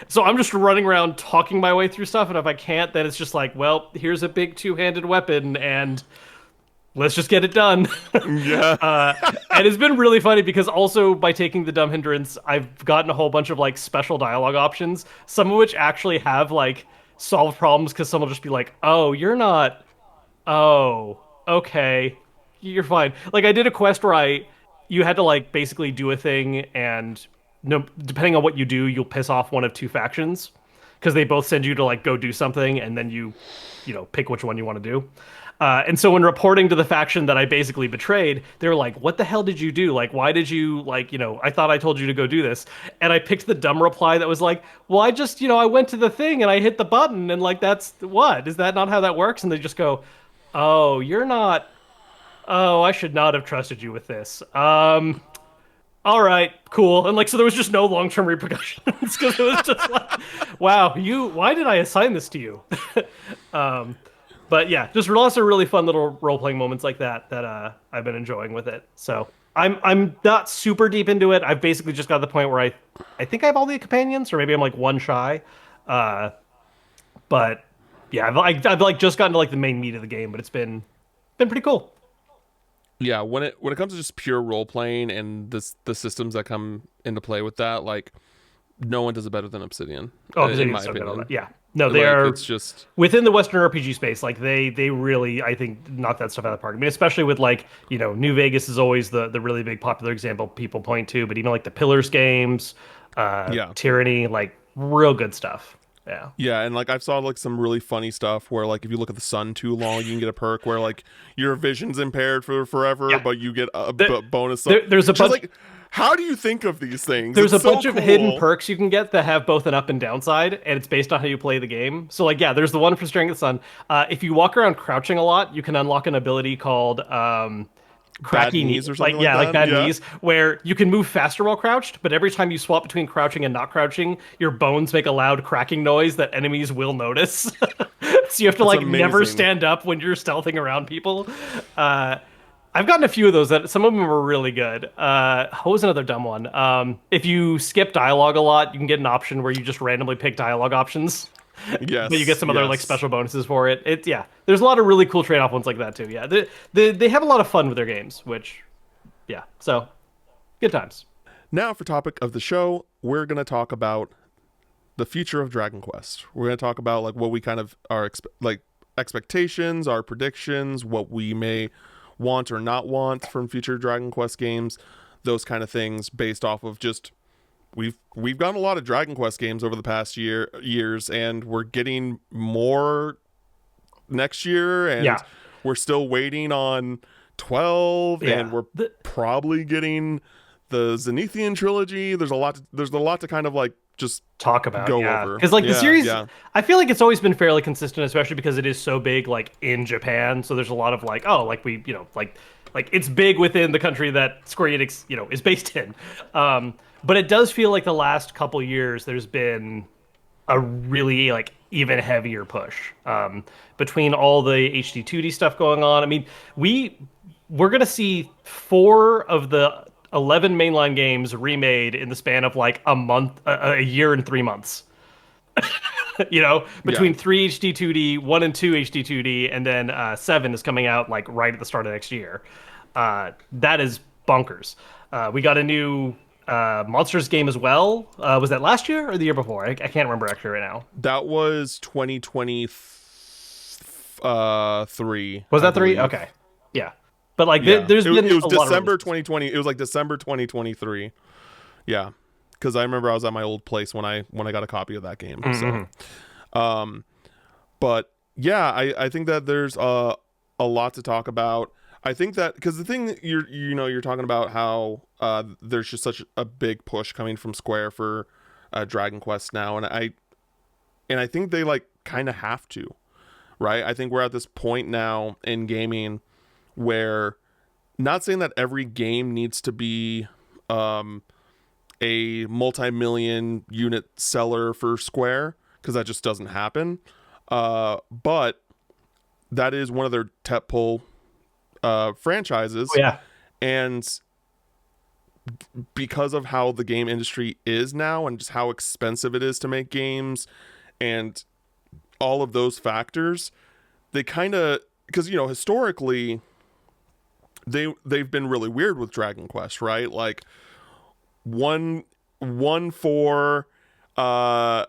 So I'm just running around talking my way through stuff, and if I can't, then it's just like, well, here's a big two-handed weapon, and let's just get it done. Yeah. And it's been really funny because also by taking the dumb hindrance, I've gotten a whole bunch of like special dialogue options, some of which actually have like solved problems because someone will just be like, "Oh, you're not. Oh, okay, you're fine." Like I did a quest where you had to like basically do a thing, and no, depending on what you do, you'll piss off one of two factions because they both send you to like go do something, and then you pick which one you want to do. And so when reporting to the faction that I basically betrayed, they were like, "What the hell did you do? Like, why did you like, I thought I told you to go do this." And I picked the dumb reply that was like, "Well, I just, I went to the thing and I hit the button and like that's what? Is that not how that works?" And they just go, "Oh, you're not. Oh, I should not have trusted you with this. All right, cool." And like, so there was just no long-term repercussions because it was just like, "Wow, why did I assign this to you?" But yeah, just lots of really fun little role playing moments like that I've been enjoying with it. So I'm not super deep into it. I've basically just got to the point where I think I have all the companions, or maybe I'm like one shy. Uh, but yeah, I've like just gotten to like the main meat of the game, but it's been pretty cool. Yeah, when it comes to just pure role playing and the systems that come into play with that, like no one does it better than Obsidian, Oh, in Obsidian's my so good on opinion. that. Yeah, no, they Like are it's just within the Western RPG space. Like they really I think knock that stuff out of the park. I mean, especially with like New Vegas is always the really big popular example people point to, but even like the Pillars games, yeah. Tyranny, like real good stuff. Yeah. Yeah, and like I've saw like some really funny stuff where like if you look at the sun too long, you can get a perk where like your vision's impaired for forever, Yeah. but you get a There, bonus. there's a Just bunch. like, how do you think of these things? There's It's a so bunch of hidden cool. perks you can get that have both an up and down side, and it's based on how you play the game. So, like, yeah, there's the one for Staring at the Sun. If you walk around crouching a lot, you can unlock an ability called Bad cracky knee, knees or like something like yeah, like that. bad Yeah, knees, where you can move faster while crouched, but every time you swap between crouching and not crouching, your bones make a loud cracking noise that enemies will notice. So you have to that's like never amazing. stand up when you're stealthing around people. Uh, I've gotten a few of those that some of them were really good. What was another dumb one? If you skip dialogue a lot, you can get an option where you just randomly pick dialogue options, but you get Yes, some other like yes. special bonuses for it. It yeah, there's a lot of really cool trade-off ones like that too. Yeah, they have a lot of fun with their games, which yeah, so good times. Now for topic of the show, we're gonna talk about the future of Dragon Quest. We're gonna talk about like what we kind of are like expectations, our predictions, what we may want or not want from future Dragon Quest games, those kind of things based off of just we've gotten a lot of Dragon Quest games over the past years, and we're getting more next year, and Yeah, we're still waiting on 12, and yeah. we're probably getting the Zenithian trilogy. There's a lot to kind of like just Talk about go yeah, over. because like the Yeah, series, yeah. I feel like it's always been fairly consistent, especially because it is so big, like in Japan. So there's a lot of like, oh, like we, like it's big within the country that Square Enix, is based in. But it does feel like the last couple years there's been a really like even heavier push between all the HD 2D stuff going on. I mean, we're gonna see 4 of the 11 mainline games remade in the span of like a month, a year and 3 months. Yeah. Between 3 HD 2D, 1 and 2 HD 2D, and then 7 is coming out like right at the start of next year. That is bonkers. We got a new Monsters game as well. Was that last year or the year before? I can't remember actually right now. That was 2023, Was I that three? believe. Okay, yeah. But like, Yeah. there's It been was a lot of December releases. 2020. It was like December 2023. Yeah. Cuz I remember I was at my old place when I got a copy of that game. So, Mm-hmm. um but yeah, I think that there's a lot to talk about. I think that because the thing that you're talking about how there's just such a big push coming from Square for Dragon Quest now, and I think they like kind of have to, right? I think we're at this point now in gaming where, not saying that every game needs to be a multi-million unit seller for Square, because that just doesn't happen. But that is one of their tentpole Oh franchises, yeah, and because of how the game industry is now and just how expensive it is to make games and all of those factors, they kind of, because historically they've been really weird with Dragon Quest, right? Like one four were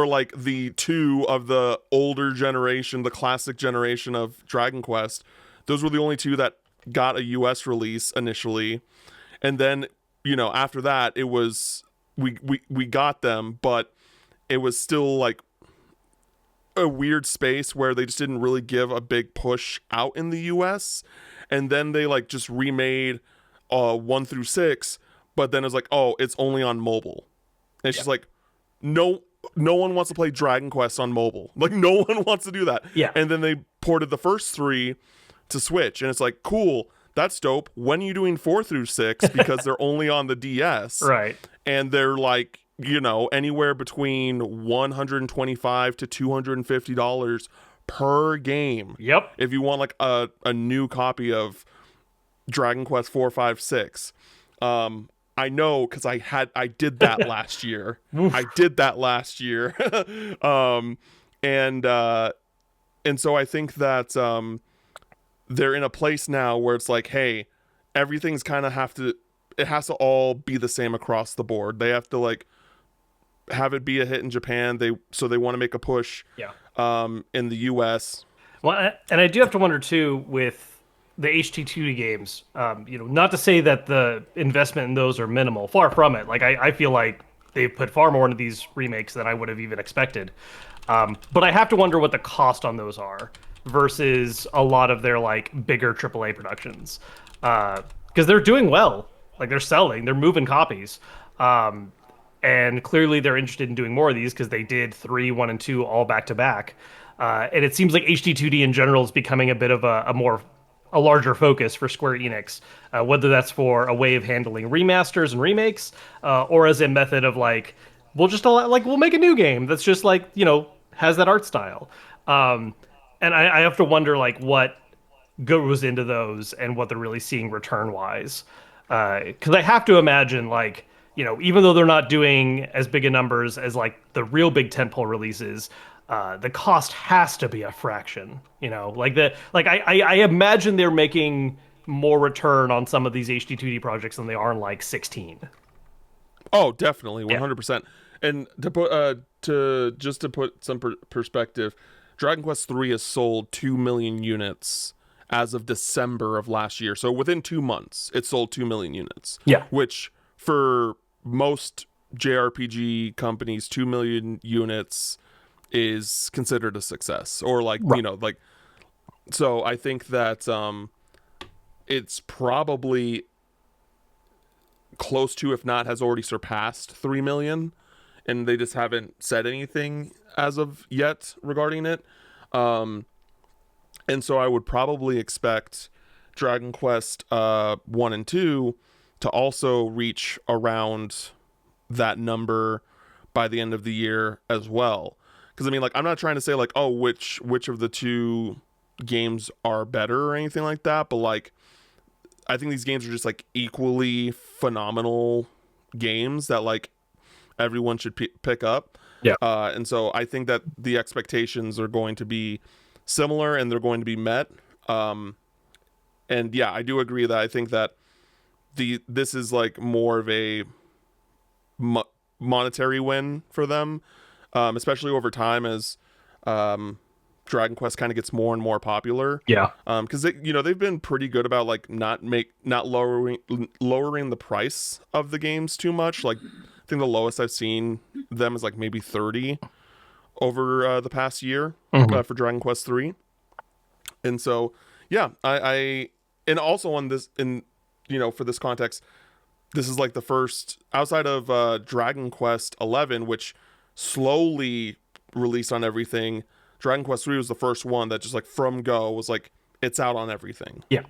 like the two of the older generation, the classic generation of Dragon Quest. Those were the only two that got a US release initially. And then, after that it was we got them, but it was still like a weird space where they just didn't really give a big push out in the US. And then they like just remade 1 through 6, but then it's like, oh, it's only on mobile. And it's yeah, just like, no one wants to play Dragon Quest on mobile. Like, no one wants to do that. yeah, And then they ported the first 3 to Switch, and it's like, cool, that's dope. When are you doing 4 through 6? Because they're only on the DS, right. and they're like, anywhere between $125 to $250 per game. Yep. If you want like a new copy of Dragon Quest 4, 5, 6. I know because I did that last year. I Oof. did that last year. um, and so I think that they're in a place now where it's like, hey, everything's kind of it has to all be the same across the board. They have to like have it be a hit in Japan. They want to make a push Yeah. in the US. Well, and I do have to wonder too with the HT2D games. Not to say that the investment in those are minimal. Far from it. Like I feel like they've put far more into these remakes than I would have even expected. But I have to wonder what the cost on those are versus a lot of their like bigger AAA productions, because they're doing well, like they're selling, they're moving copies. Um, and clearly they're interested in doing more of these because they did 3, 1, and 2 all back to back. And it seems like HD2D in general is becoming a bit of a larger focus for Square Enix, whether that's for a way of handling remasters and remakes, or as a method of like, we'll make a new game that's just like has that art style. Um, and I have to wonder like what goes into those and what they're really seeing return wise. Because I have to imagine like even though they're not doing as big a numbers as like the real big tentpole releases, the cost has to be a fraction. I imagine they're making more return on some of these HD2D projects than they are in like 16. Oh, definitely, Yeah. 100%. And to put some perspective, Dragon Quest 3 has sold 2 million units as of December of last year. So within 2 months, it sold 2 million units, Yeah. which for most JRPG companies, 2 million units is considered a success, or like, Right. like, so I think that it's probably close to, if not has already surpassed 3 million, and they just haven't said anything as of yet regarding it. And so I would probably expect Dragon Quest 1 and 2 to also reach around that number by the end of the year as well. Because I mean, like, I'm not trying to say like, oh, which of the two games are better or anything like that, but like, I think these games are just like equally phenomenal games that like everyone should pick up. Yeah. And so I think that the expectations are going to be similar and they're going to be met. And yeah, I do agree that I think that this is like more of a monetary win for them, especially over time as Dragon Quest kind of gets more and more popular. Yeah. Because they've been pretty good about like not lowering the price of the games too much. Like I think the lowest I've seen them is like maybe 30 over the past year for Dragon Quest 3. And so yeah, I and also on this for this context, this is like the first outside of Dragon Quest 11, which slowly released on everything. Dragon Quest 3 was the first one that just like from go was like it's out on everything. Yeah.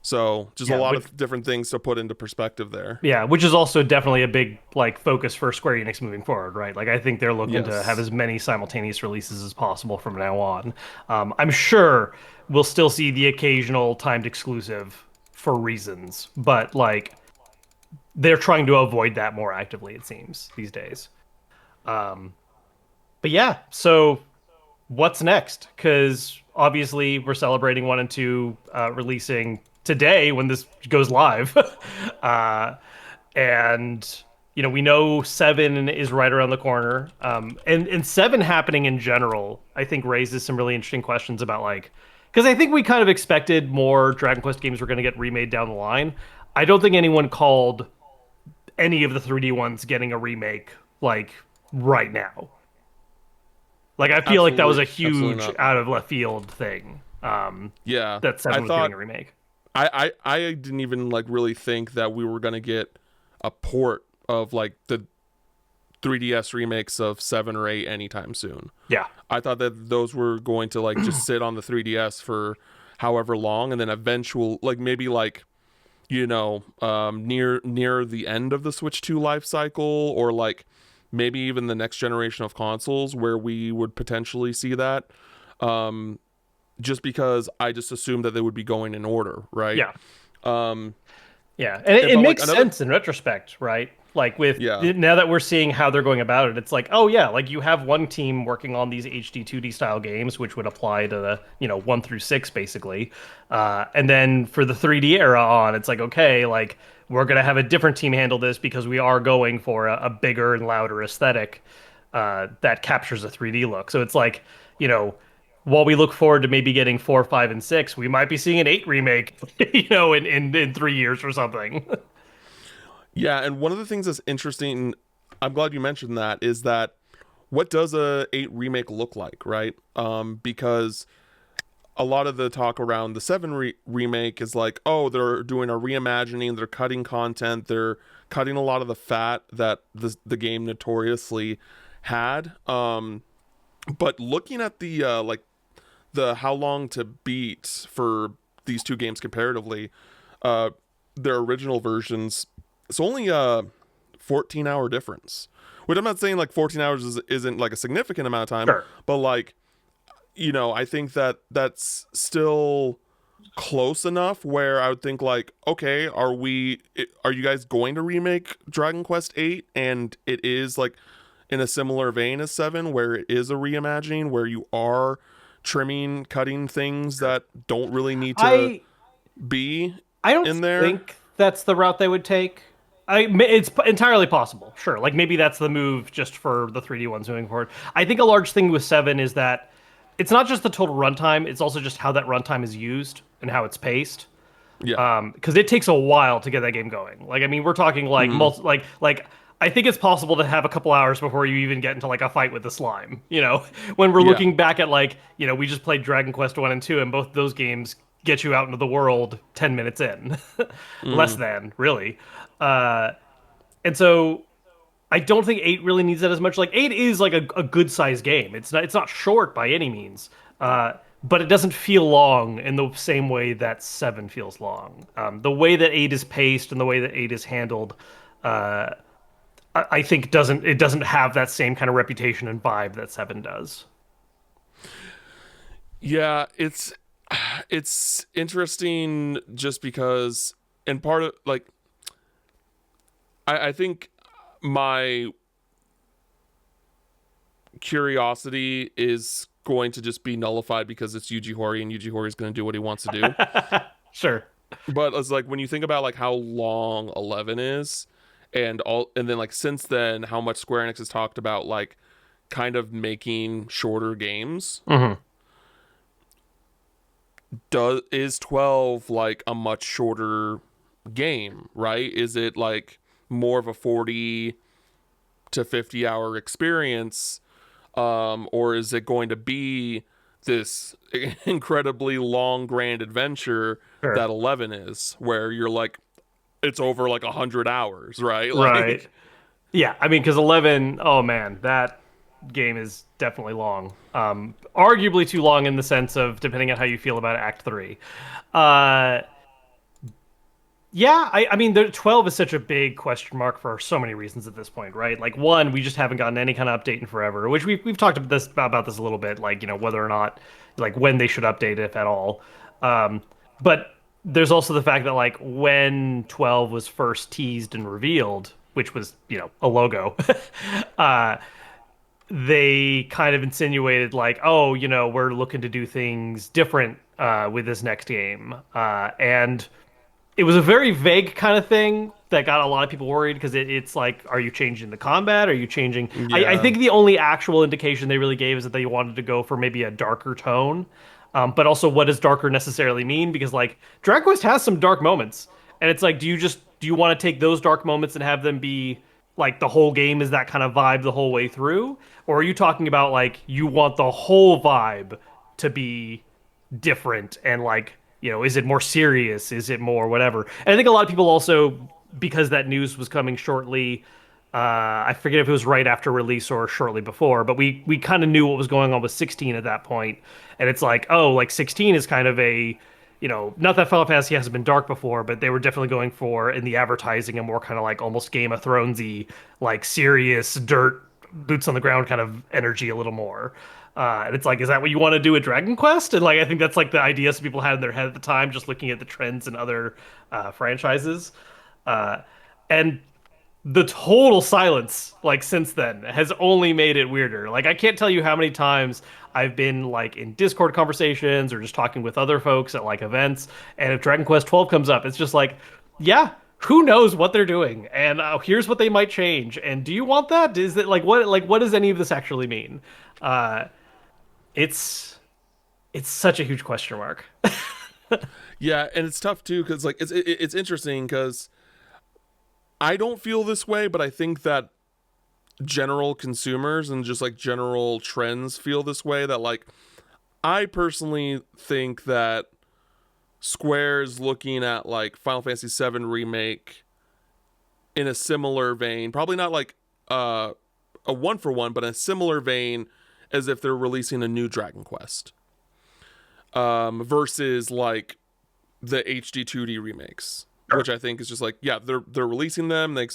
So just a lot of different things to put into perspective there. Yeah, which is also definitely a big like focus for Square Enix moving forward, right? Like I think they're looking to have Yes. as many simultaneous releases as possible from now on. I'm sure we'll still see the occasional timed exclusive for reasons, but like they're trying to avoid that more actively, it seems, these days. But yeah, so what's next? Because obviously we're celebrating 1 and 2 releasing today when this goes live. uh, and we know 7 is right around the corner. And 7 happening in general, I think raises some really interesting questions about like, because I think we kind of expected more Dragon Quest games were going to get remade down the line. I don't think anyone called any of the 3D ones getting a remake like right now. Like I feel like that was a Absolutely huge not. out of left field thing. Yeah. That I 7 was getting thought a remake. I didn't even like really think that we were gonna get a port of like the 3DS remakes of 7 or 8 anytime soon. Yeah. I thought that those were going to like just sit on the 3DS for however long, and then eventual like maybe like near the end of the Switch 2 life cycle, or like maybe even the next generation of consoles where we would potentially see that. Just because I just assumed that they would be going in order, right? Yeah. Um, Yeah, and it but like makes another, sense in retrospect, right? Like with yeah, now that we're seeing how they're going about it, it's like, oh yeah, like you have one team working on these HD 2D style games, which would apply to the 1 through 6 basically, and then for the 3D era on, it's like okay, like we're gonna have a different team handle this because we are going for a bigger and louder aesthetic that captures a 3D look. So it's like, you know, while we look forward to maybe getting 4, 5, and 6, we might be seeing an 8 remake, in 3 years or something. Yeah, and one of the things that's interesting, I'm glad you mentioned that, is that what does a 8 remake look like, right? Because a lot of the talk around the 7 remake is like, oh, they're doing a reimagining, they're cutting content, they're cutting a lot of the fat that the game notoriously had. But looking at the like the how long to beat for these two games comparatively, uh, their original versions, it's only a 14-hour difference. Which I'm not saying like 14 hours isn't like a significant amount of time, Sure. but like, I think that that's still close enough where I would think like, okay, are you guys going to remake Dragon Quest 8 and it is like in a similar vein as 7 where it is a reimagining where you are trimming, cutting things Sure. that don't really need to I be I don't in there? think that's the route they would take. It's entirely possible. Sure. Like maybe that's the move just for the 3D ones moving forward. I think a large thing with 7 is that it's not just the total runtime, it's also just how that runtime is used and how it's paced. Yeah. Because it takes a while to get that game going. Like, I mean, we're talking like Mm, I think it's possible to have a couple hours before you even get into like a fight with the slime. When we're yeah. looking back at like, we just played Dragon Quest 1 and 2 and both those games get you out into the world 10 minutes in. Less Mm, than, really. Uh and so I don't think 8 really needs that as much. Like 8 is like a good sized game. It's not short by any means. But it doesn't feel long in the same way that 7 feels long. The way that 8 is paced and the way that 8 is handled, uh, I think doesn't have that same kind of reputation and vibe that 7 does. yeah, it's interesting just because and part of like I think my curiosity is going to just be nullified because it's Yuji Horii and Yuji Horii is going to do what he wants to do. Sure. But it's like when you think about like how long 11 is and then like since then how much Square Enix has talked about like kind of making shorter games, Hmm. does is 12 like a much shorter game, right? Is it like more of a 40 to 50-hour experience, or is it going to be this incredibly long grand adventure Sure. that 11 is where you're like it's over like 100 hours, right? Right. Like Yeah, I mean, because 11, oh man, that game is definitely long. Arguably too long in the sense of depending on how you feel about Act 3. Uh, yeah, I mean, the 12 is such a big question mark for so many reasons at this point, right? Like, one, we just haven't gotten any kind of update in forever, which we've talked about this a little bit, like, whether or not, like, when they should update, if at all. But there's also the fact that, like, when 12 was first teased and revealed, which was, a logo, uh, they kind of insinuated, like, oh, we're looking to do things different with this next game. And it was a very vague kind of thing that got a lot of people worried because it's like, are you changing the combat? Are you changing? I yeah, think the only actual indication they really gave is that they wanted to go for maybe a darker tone. But also, what does darker necessarily mean? Because like Dragon Quest has some dark moments, and it's like, do you want to take those dark moments and have them be like the whole game is that kind of vibe the whole way through, or are you talking about like you want the whole vibe to be different and like is it more serious, is it more whatever? And I think a lot of people also, because that news was coming shortly, I forget if it was right after release or shortly before, but we kind of knew what was going on with 16 at that point. And it's like, oh, like 16 is kind of a, not that Final Fantasy hasn't been dark before, but they were definitely going for in the advertising a more kind of like almost Game of Thronesy, like serious dirt boots on the ground kind of energy a little more. And it's like, is that what you want to do with Dragon Quest? And like, I think that's like the idea some people had in their head at the time, just looking at the trends in other franchises. Uh, and the total silence, like since then, has only made it weirder. Like, I can't tell you how many times I've been like in Discord conversations or just talking with other folks at like events, and if Dragon Quest 12 comes up, it's just like, yeah, who knows what they're doing, and here's what they might change. And do you want that? Is it like what does any of this actually mean? Uh, it's it's such a huge question mark. yeah, and it's tough too because like it's interesting because I don't feel this way, but I think that general consumers and just like general trends feel this way. That like I personally think that Square is looking at like Final Fantasy VII Remake in a similar vein, probably not like a one for one, but in a similar vein as if they're releasing a new Dragon Quest, versus like the HD 2D remakes, Sure. which I think is just like, yeah, they're releasing them. They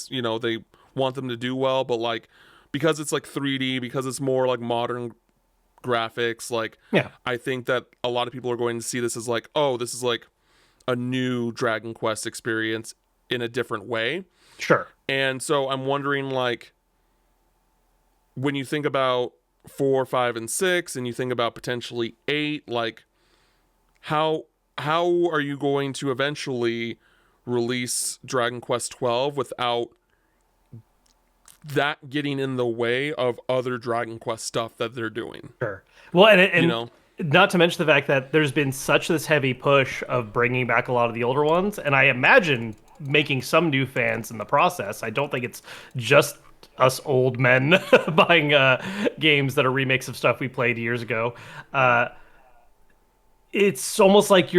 want them to do well, but like because it's like 3D, because it's more like modern graphics, like Yeah. I think that a lot of people are going to see this as like, oh, this is like a new Dragon Quest experience in a different way. Sure. And so I'm wondering, like, when you think about 4, 5, and 6, and you think about potentially 8, like, how are you going to eventually release Dragon Quest 12 without that getting in the way of other Dragon Quest stuff that they're doing? Sure. Well, You and know? not to mention the fact that there's been such this heavy push of bringing back a lot of the older ones, and I imagine making some new fans in the process. I don't think it's just us old men buying games that are remakes of stuff we played years ago. Uh, it's almost like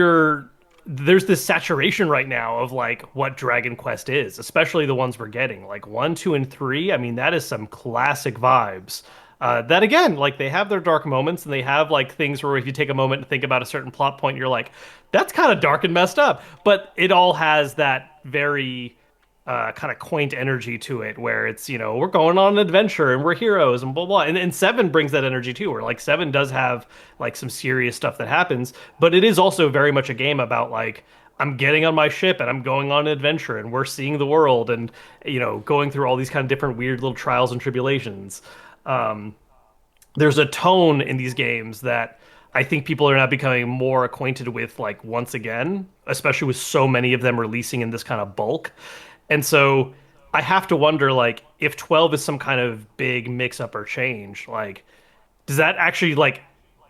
there's this saturation right now of like what Dragon Quest is, especially the ones we're getting, like 1, 2, and 3. I mean, that is some classic vibes. That again, like they have their dark moments, and they have like things where if you take a moment to think about a certain plot point, you're like, that's kind of dark and messed up. But it all has that very kind of quaint energy to it, where it's, we're going on an adventure and we're heroes and blah blah. And Seven brings that energy too, where like Seven does have like some serious stuff that happens, but it is also very much a game about like, I'm getting on my ship and I'm going on an adventure and we're seeing the world and going through all these kind of different weird little trials and tribulations. There's a tone in these games that I think people are now becoming more acquainted with, like once again, especially with so many of them releasing in this kind of bulk. And so I have to wonder, like, if 12 is some kind of big mix up or change, like, does that actually like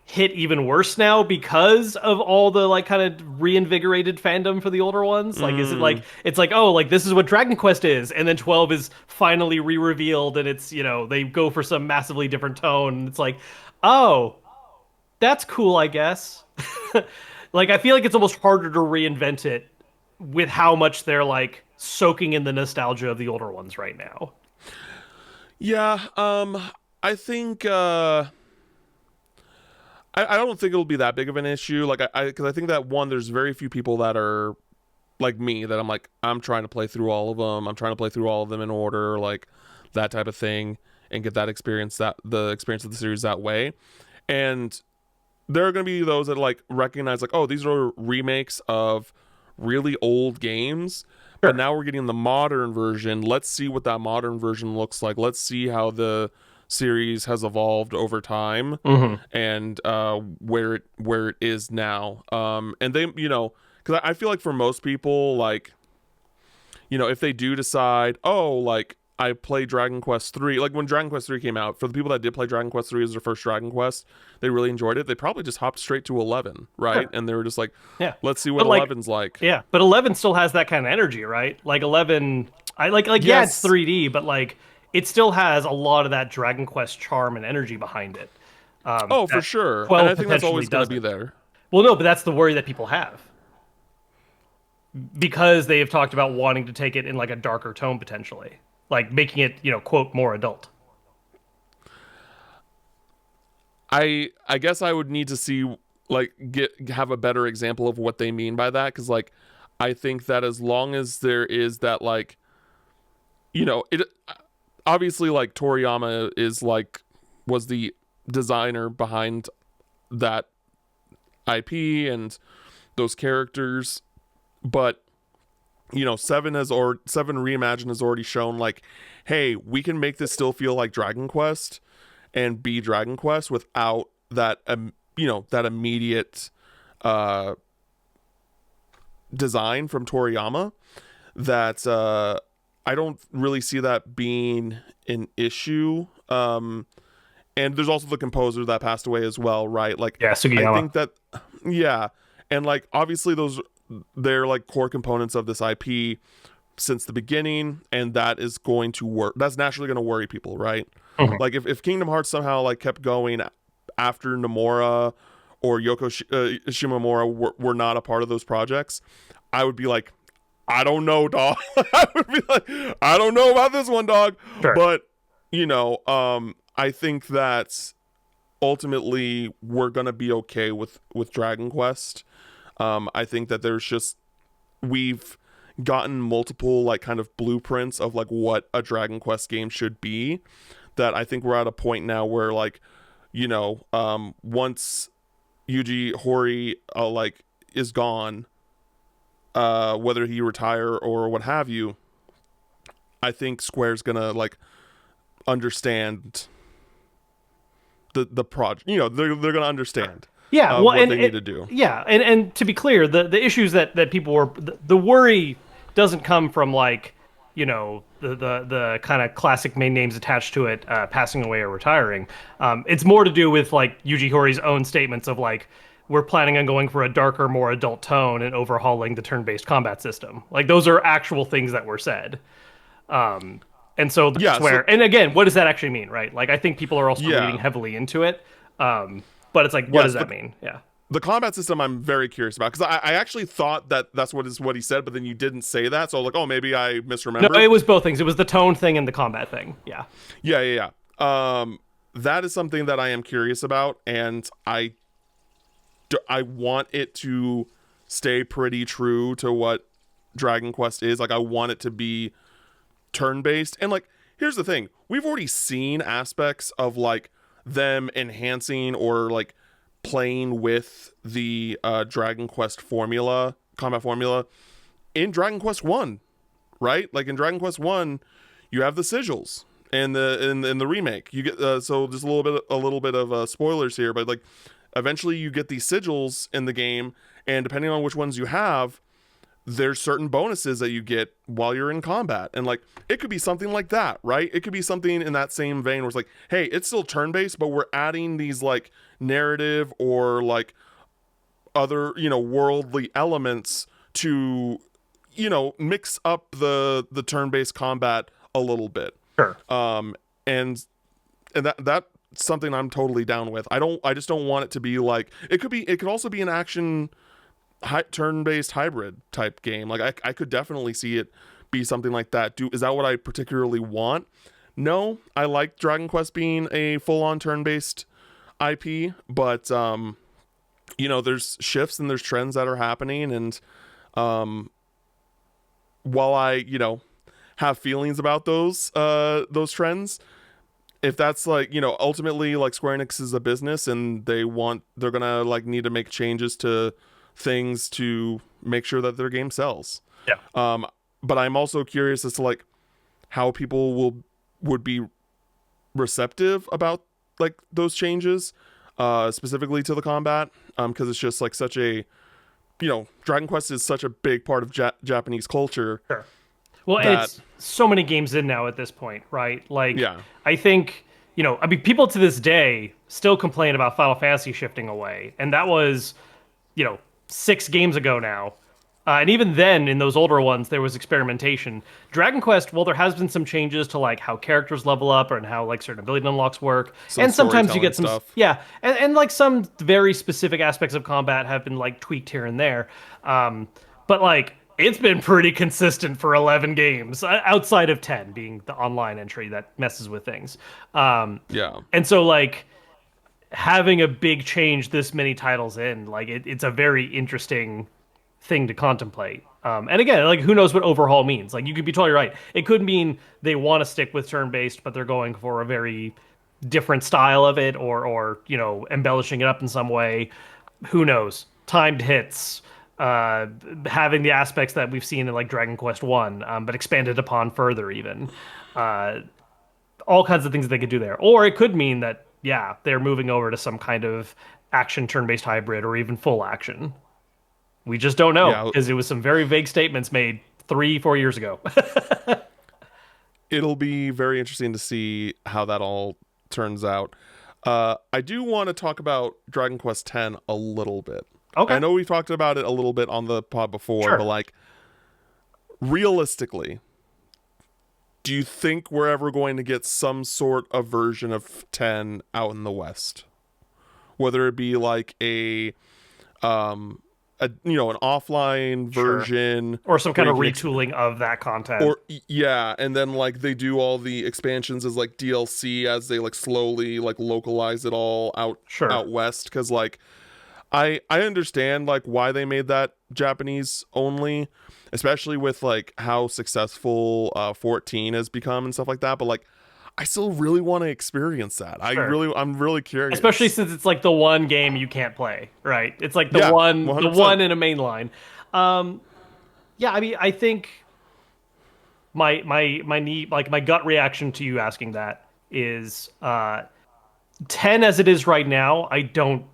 hit even worse now because of all the like kind of reinvigorated fandom for the older ones? Like, is it like Mm, it's like, oh, like this is what Dragon Quest is, and then 12 is finally re-revealed, and it's they go for some massively different tone, and it's like, oh, that's cool, I guess. Like, I feel like it's almost harder to reinvent it with how much they're like soaking in the nostalgia of the older ones right now. yeah, I think I don't think it'll be that big of an issue. Like because I think that one, there's very few people that are like me, that I'm like, I'm trying to play through all of them. I'm trying to play through all of them in order, like that type of thing, and get that experience, that the experience of the series that way. And there are going to be those that like recognize like, oh, these are remakes of really old games, but Sure. now we're getting the modern version. Let's see what that modern version looks like. Let's see how the series has evolved over time, Hmm. and where it is now. And they, because I feel like for most people, like, if they do decide, oh, like I play Dragon Quest 3, like when Dragon Quest 3 came out, for the people that did play Dragon Quest 3 as their first Dragon Quest, they really enjoyed it. They probably just hopped straight to 11, right? Sure. And they were just like, Yeah. let's see what But like, eleven's like. yeah, but 11 still has that kind of energy, right? Like 11, I like yeah, it's Yes. 3D, but like it still has a lot of that Dragon Quest charm and energy behind it. Oh, for That sure. And 12 I think that's potentially always going to be doesn't. there. Well, no, but that's the worry that people have because they have talked about wanting to take it in like a darker tone potentially, like making it, quote, more adult. I guess I would need to see, like, have a better example of what they mean by that, because like I think that as long as there is that, like, it obviously, like, Toriyama is like was the designer behind that IP and those characters, but Seven Reimagined has already shown like, hey, we can make this still feel like Dragon Quest and be Dragon Quest without that that immediate uh design from Toriyama. That I don't really see that being an issue. And there's also the composer that passed away as well, right? Like, Yeah, I Sugiyama. think that, yeah, and like obviously they're like core components of this IP since the beginning, and that is going to work. That's naturally going to worry people, right? Mhm. Like if Kingdom Hearts somehow like kept going after Nomura or Shimomura were not a part of those projects, I would be like, I don't know, dog. I would be like, I don't know about this one, dog. Sure. But I think that ultimately we're gonna be okay with Dragon Quest. I think that we've gotten multiple like kind of blueprints of like what a Dragon Quest game should be. That I think we're at a point now where like, once Yuji Horii like is gone, whether he retire or what have you, I think Square's gonna like understand the project. They're gonna understand Yeah, well, what they need to do. yeah, and to be clear, the issues that people were the worry doesn't come from like the kind of classic main names attached to it passing away or retiring. It's more to do with like Yuji Horii's own statements of like we're planning on going for a darker, more adult tone and overhauling the turn-based combat system. Like those are actual things that were said. And so that's Yeah. So where, and again, what does that actually mean, right? Like I think people are also reading yeah, heavily into it. But it's like, what does yes. that mean? Yeah. The combat system I'm very curious about, because I actually thought that's what he said, but then you didn't say that, so I was like, oh, maybe I No, misremembered. it was both things. It was the tone thing and the combat thing. Yeah. Yeah. That is something that I am curious about, and I want it to stay pretty true to what Dragon Quest is. Like, I want it to be turn-based, and like, here's the thing: we've already seen aspects of like them enhancing or like playing with the Dragon Quest combat formula in Dragon Quest 1, right? Like in Dragon Quest 1, you have the sigils and in the remake. You get so just a little bit of spoilers here, but like eventually you get these sigils in the game, and depending on which ones you have, there's certain bonuses that you get while you're in combat. And like it could be something like that, right? It could be something in that same vein where it's like, hey, it's still turn-based, but we're adding these like narrative or like other worldly elements to mix up the turn-based combat a little bit. Sure. And that's something I'm totally down with. I just don't want it to be like it could also be an action turn-based hybrid type game. Like I could definitely see it be something like that. Is that what I particularly want? No, I like Dragon Quest being a full-on turn-based IP, but there's shifts and there's trends that are happening, and while I have feelings about those trends, if that's like ultimately like Square Enix is a business and they're gonna like need to make changes to things to make sure that their game sells. Yeah. But I'm also curious as to like how people would be receptive about like those changes, specifically to the combat, because it's just like such a Dragon Quest is such a big part of Japanese culture. Sure. Well, and it's so many games in now at this point, right? Like, Yeah. I think, I mean, people to this day still complain about Final Fantasy shifting away. And that was, 6 games ago now. And even then, in those older ones, there was experimentation. Dragon Quest, well, there has been some changes to like how characters level up and how like certain ability unlocks work. Some And sometimes you get some, stuff. yeah, and like some very specific aspects of combat have been like tweaked here and there. But like it's been pretty consistent for 11 games, outside of 10 being the online entry that messes with things. Yeah. And so like having a big change this many titles in, like it's a very interesting thing to contemplate. And again, like who knows what overhaul means? Like you could be totally right. It could mean they want to stick with turn-based, but they're going for a very different style of it, or embellishing it up in some way. Who knows? Timed hits, having the aspects that we've seen in like Dragon Quest One, but expanded upon further even. All kinds of things that they could do there. Or it could mean that yeah, they're moving over to some kind of action turn-based hybrid or even full action. We just don't know Yeah. because it was some very vague statements made 3-4 years ago. It'll be very interesting to see how that all turns out. I do want to talk about Dragon Quest X a little bit. Okay. I know we've talked about it a little bit on the pod before, Sure. but like realistically, do you think we're ever going to get some sort of version of 10 out in the West? Whether it be like an offline Sure. version Or some where kind you of can retooling of that content. or yeah, and then like they do all the expansions as like DLC as they like slowly like localize it all Sure. out west, cuz like I understand like why they made that Japanese only, especially with like how successful 14 has become and stuff like that, but like I still really want to experience that. Sure. I'm really Especially curious. since it's like the one game you can't play, right? It's like Yeah, the 100%. one in a main line. Um, yeah, I mean, I think my knee, like my gut reaction to you asking that is 10 as it is right now, I don't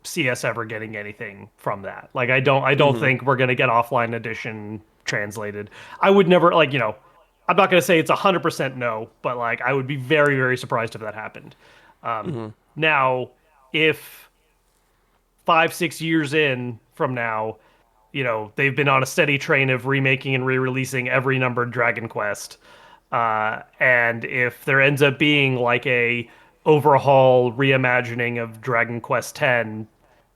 see us ever getting anything from that. Like I don't Mhm. think we're gonna get offline edition translated. I would never like, I'm not gonna say it's 100% no, but like I would be very, very surprised if that happened. Mhm. Now, if 5, 6 years in from now, they've been on a steady train of remaking and re-releasing every numbered Dragon Quest. And if there ends up being like a overhaul reimagining of Dragon Quest X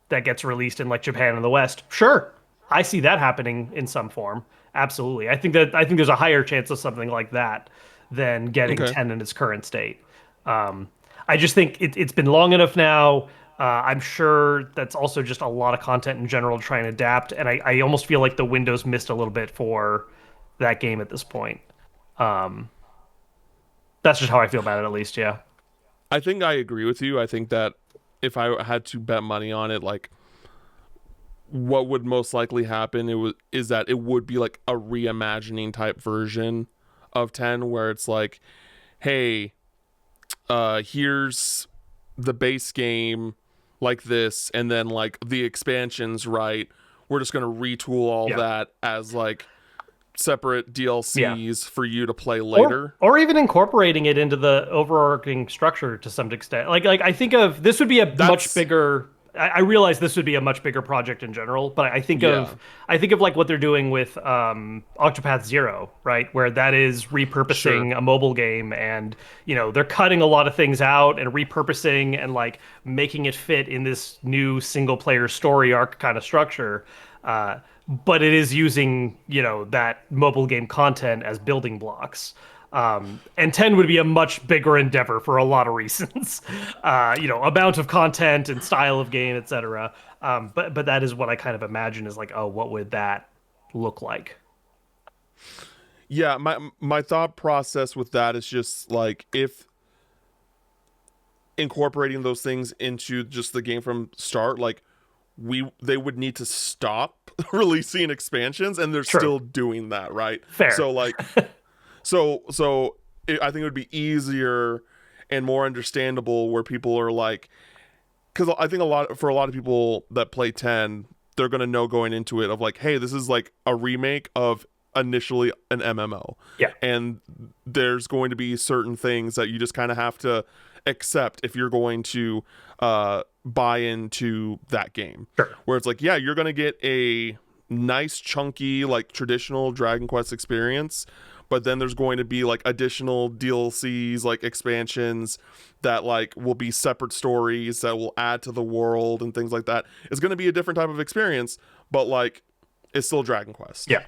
that gets released in like Japan and the West, sure, I see that happening in some form. Absolutely. I think there's a higher chance of something like that than getting Okay. 10 in its current state. I just think it's been long enough now. I'm sure that's also just a lot of content in general to try and adapt, and I almost feel like the window's missed a little bit for that game at this point. Um, that's just how I feel about it, at least. Yeah, I think I agree with you. I think that if I had to bet money on it, like what would most likely happen is that it would be like a reimagining type version of 10 where it's like, hey, here's the base game like this, and then like the expansions, right? We're just gonna retool all yeah, that as like separate yeah. DLCs for you to play or later. or even incorporating it into the overarching structure to some extent. Like I think of this would be a much That's bigger. I realize this would be a much bigger project in general, but yeah, I think of like what they're doing with Octopath Zero, right? Where that is sure. repurposing a mobile game, and they're cutting a lot of things out and repurposing and like making it fit in this new single player story arc kind of structure. But it is using that mobile game content as building blocks. And 10 would be a much bigger endeavor for a lot of reasons. Amount of content and style of game, etc. But that is what I kind of imagine is like, oh, what would that look like? Yeah, my thought process with that is just like if incorporating those things into just the game from start, like they would need to stop releasing expansions, and they're True. still doing that, right? Fair. So like I think it would be easier and more understandable where people are like, because I think a lot of people that play 10, they're gonna know going into it of like, hey, this is like a remake of initially an MMO, Yeah. and there's going to be certain things that you just kind of have to accept if you're going to buy into that game. Sure. Where it's like, yeah, you're gonna get a nice chunky like traditional Dragon Quest experience, but then there's going to be like additional DLCs, like expansions that like will be separate stories that will add to the world and things like that. It's going to be a different type of experience, but like it's still Dragon Quest. Yeah.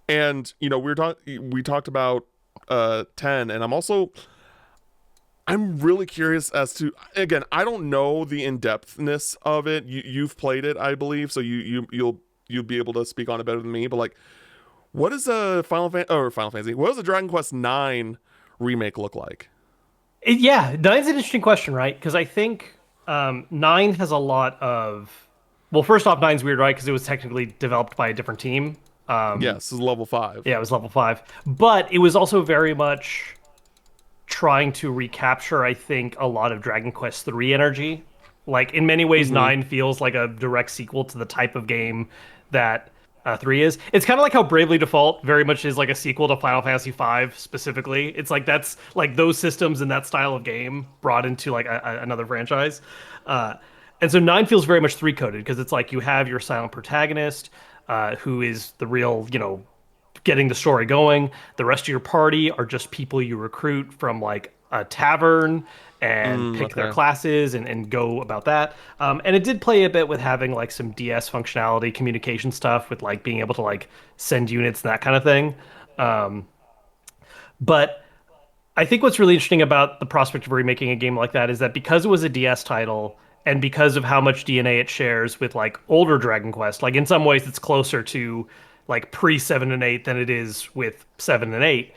And we talked about 10, and I'm really curious as to, again, I don't know the in-depthness of it. You've played it, I believe, so you'll be able to speak on it better than me, but like what is a Final Fantasy? What does a Dragon Quest 9 remake look like? Yeah, nine's an interesting question, right? Because I think nine has a lot of. Well, first off, nine's weird, right? Because it was technically developed by a different team. Yes, this is level 5. Yeah, it was level 5, but it was also very much trying to recapture, I think, a lot of Dragon Quest III energy. Like in many ways, Mhm. nine feels like a direct sequel to the type of game that three is. It's kind of like how Bravely Default very much is like a sequel to Final Fantasy V specifically. It's like that's like those systems and that style of game brought into like another franchise. And so nine feels very much three coded because it's like you have your silent protagonist. who is the real, getting the story going. The rest of your party are just people you recruit from like a tavern and pick their Okay. classes and go about that. And it did play a bit with having like some DS functionality, communication stuff with like being able to like send units and that kind of thing. Um, but I think what's really interesting about the prospect of remaking a game like that is that because it was a DS title and because of how much DNA it shares with like older Dragon Quest, like in some ways it's closer to like pre 7 and 8 than it is with 7 and 8.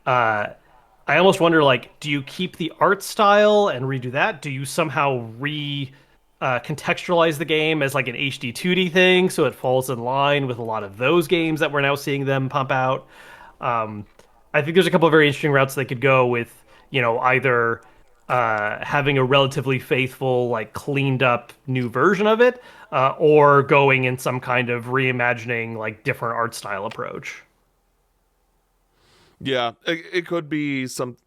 Uh, I almost wonder like, do you keep the art style and redo that? Do you somehow re contextualize the game as like an HD 2D thing so it falls in line with a lot of those games that we're now seeing them pump out? Um, I think there's a couple of very interesting routes they could go with, either having a relatively faithful, like cleaned up new version of it, or going in some kind of reimagining, like different art style approach. Yeah, it could be some.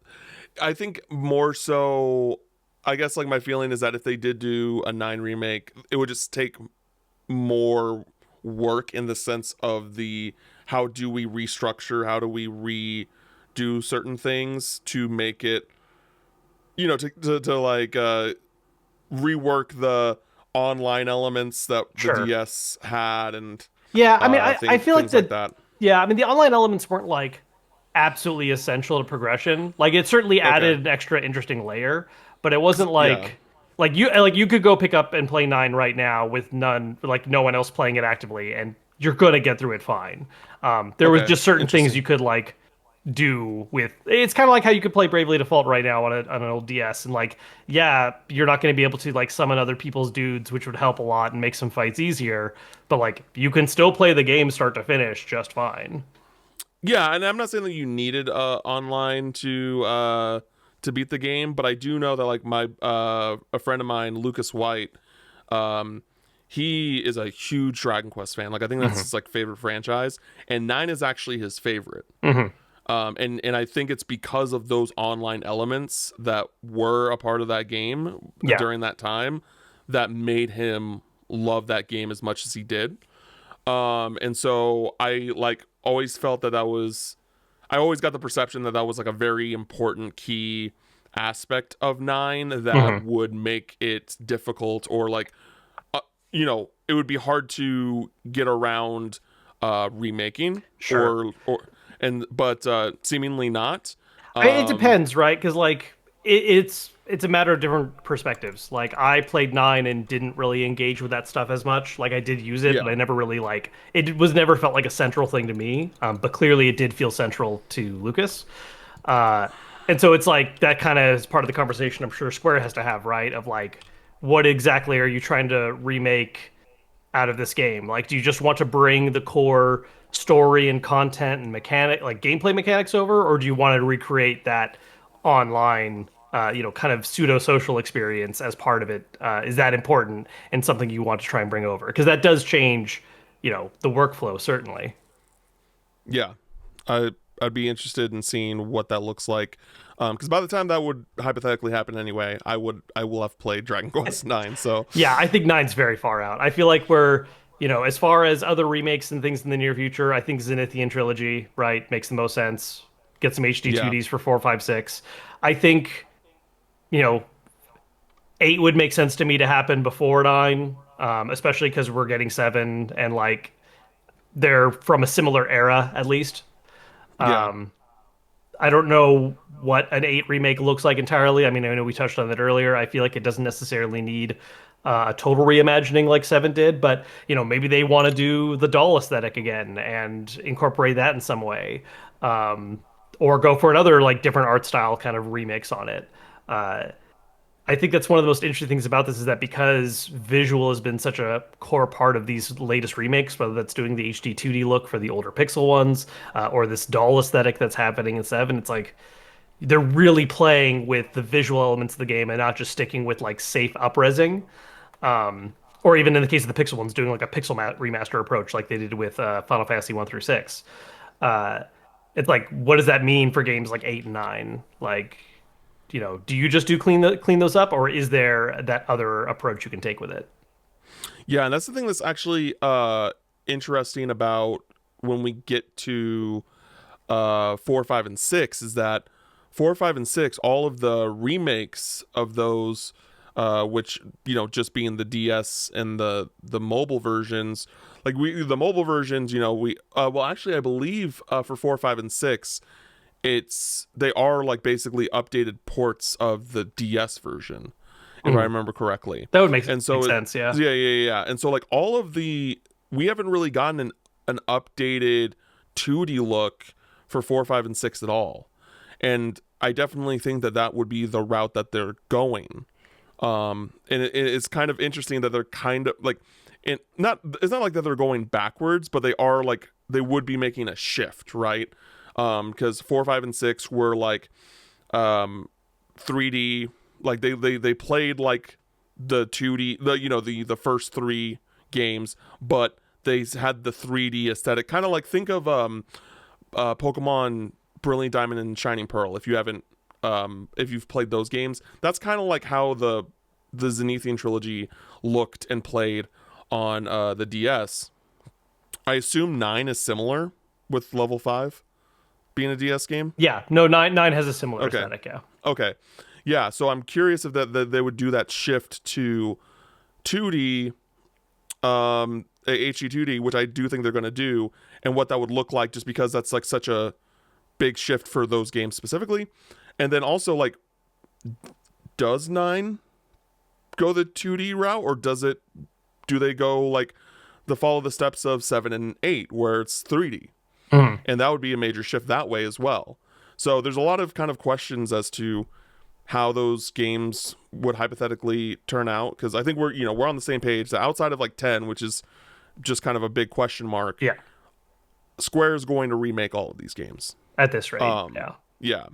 I think more so. I guess like my feeling is that if they did do a 9 remake, it would just take more work in the sense of the how do we restructure, how do we redo certain things to make it, to like rework the online elements that the Sure. DS had and Yeah, I mean, I feel like things like that. that. Yeah, I mean, the online elements weren't like absolutely essential to progression. Like, it certainly Okay. added an extra interesting layer, but it wasn't Yeah. like you could go pick up and play 9 right now with like no one else playing it actively, and you're gonna get through it fine. There was Okay. just certain things Interesting. you could like do with it's kind of like how you could play Bravely Default right now on an old DS and like yeah you're not going to be able to like summon other people's dudes which would help a lot and make some fights easier but like you can still play the game start to finish just fine. Yeah, and I'm not saying that you needed online to beat the game, but I do know that like my a friend of mine, Lucas White, um he is a huge Dragon Quest fan. Like I think that's Hmm. his like favorite franchise, and 9 is actually his favorite. Hmm. And I think it's because of those online elements that were a part of that game Yeah, during that time that made him love that game as much as he did. And so I like always felt that that was I always got the perception that that was like a very important key aspect of 9 that hmm, would make it difficult or like it would be hard to get around remaking sure. but seemingly not. It um depends, right? Because like it's a matter of different perspectives. Like I played 9 and didn't really engage with that stuff as much. Like I did use it, but yeah, I never really like it was never felt like a central thing to me. But clearly it did feel central to Lucas. Uh, and so it's like that kind of is part of the conversation I'm sure Square has to have, right? Of like, what exactly are you trying to remake out of this game? Like, do you just want to bring the core story and content and like gameplay mechanics over, or do you want to recreate that online, kind of pseudo social experience as part of it? Is that important and something you want to try and bring over? Because that does change, the workflow certainly. yeah, I'd be interested in seeing what that looks like, because by the time that would hypothetically happen anyway, I will have played Dragon Quest 9. So Yeah, I think nine's very far out. I feel like we're, as far as other remakes and things in the near future, I think Zenithian trilogy, right, makes the most sense. Get some HD yeah, 2Ds for 4, 5, 6. I think, you know, 8 would make sense to me to happen before 9, especially because we're getting 7 and like they're from a similar era at least. yeah, I don't know what an 8 remake looks like entirely. I mean, I know we touched on that earlier. I feel like it doesn't necessarily need a total reimagining like 7 did, but maybe they want to do the doll aesthetic again and incorporate that in some way. Um, or go for another like different art style kind of remix on it. Uh, I think that's one of the most interesting things about this is that because visual has been such a core part of these latest remakes, whether that's doing the HD 2D look for the older pixel ones, or this doll aesthetic that's happening in 7, it's like they're really playing with the visual elements of the game and not just sticking with like safe upresing. Or even in the case of the pixel ones, doing like a pixel remaster approach like they did with Final Fantasy 1 through 6. Uh, it's like, what does that mean for games like 8 and 9? Like, do you just do clean those up, or is there that other approach you can take with it? yeah. And that's the thing that's actually interesting about when we get to 4, 5, and 6 is that 4, 5, and 6, all of the remakes of those, which just being the DS and the mobile versions, like the mobile versions, we well actually I believe for 4, 5, and 6, they are like basically updated ports of the DS version, if I remember correctly. That would make, and so make sense, yeah. yeah. And so like all of we haven't really gotten an updated 2D look for 4, 5, and 6 at all. And I definitely think that would be the route that they're going. And it's kind of interesting that they're kind of like, it's not like that they're going backwards, but they are like, they would be making a shift, right? Because 4, 5, and 6 were like 3D, like they played like the 2D, the first 3 games, but they had the 3D aesthetic, kind of like, think of Pokemon Brilliant Diamond and Shining Pearl. If you've played those games, that's kind of like how the Zenithian trilogy looked and played on the DS. I assume 9 is similar with Level 5 being a DS game. Yeah, no, nine has a similar aesthetic. Yeah. Okay. Yeah. So I'm curious if that they would do that shift to 2D, HD 2D, which I do think they're going to do, and what that would look like, just because that's like such a big shift for those games specifically. And then also, like, does 9 go the 2D route, or do they go like follow the steps of 7 and 8 where it's 3D? And that would be a major shift that way as well. So there's a lot of kind of questions as to how those games would hypothetically turn out, because I think we're on the same page that outside of like 10, which is just kind of a big question mark. Yeah. Square is going to remake all of these games at this rate. Yeah.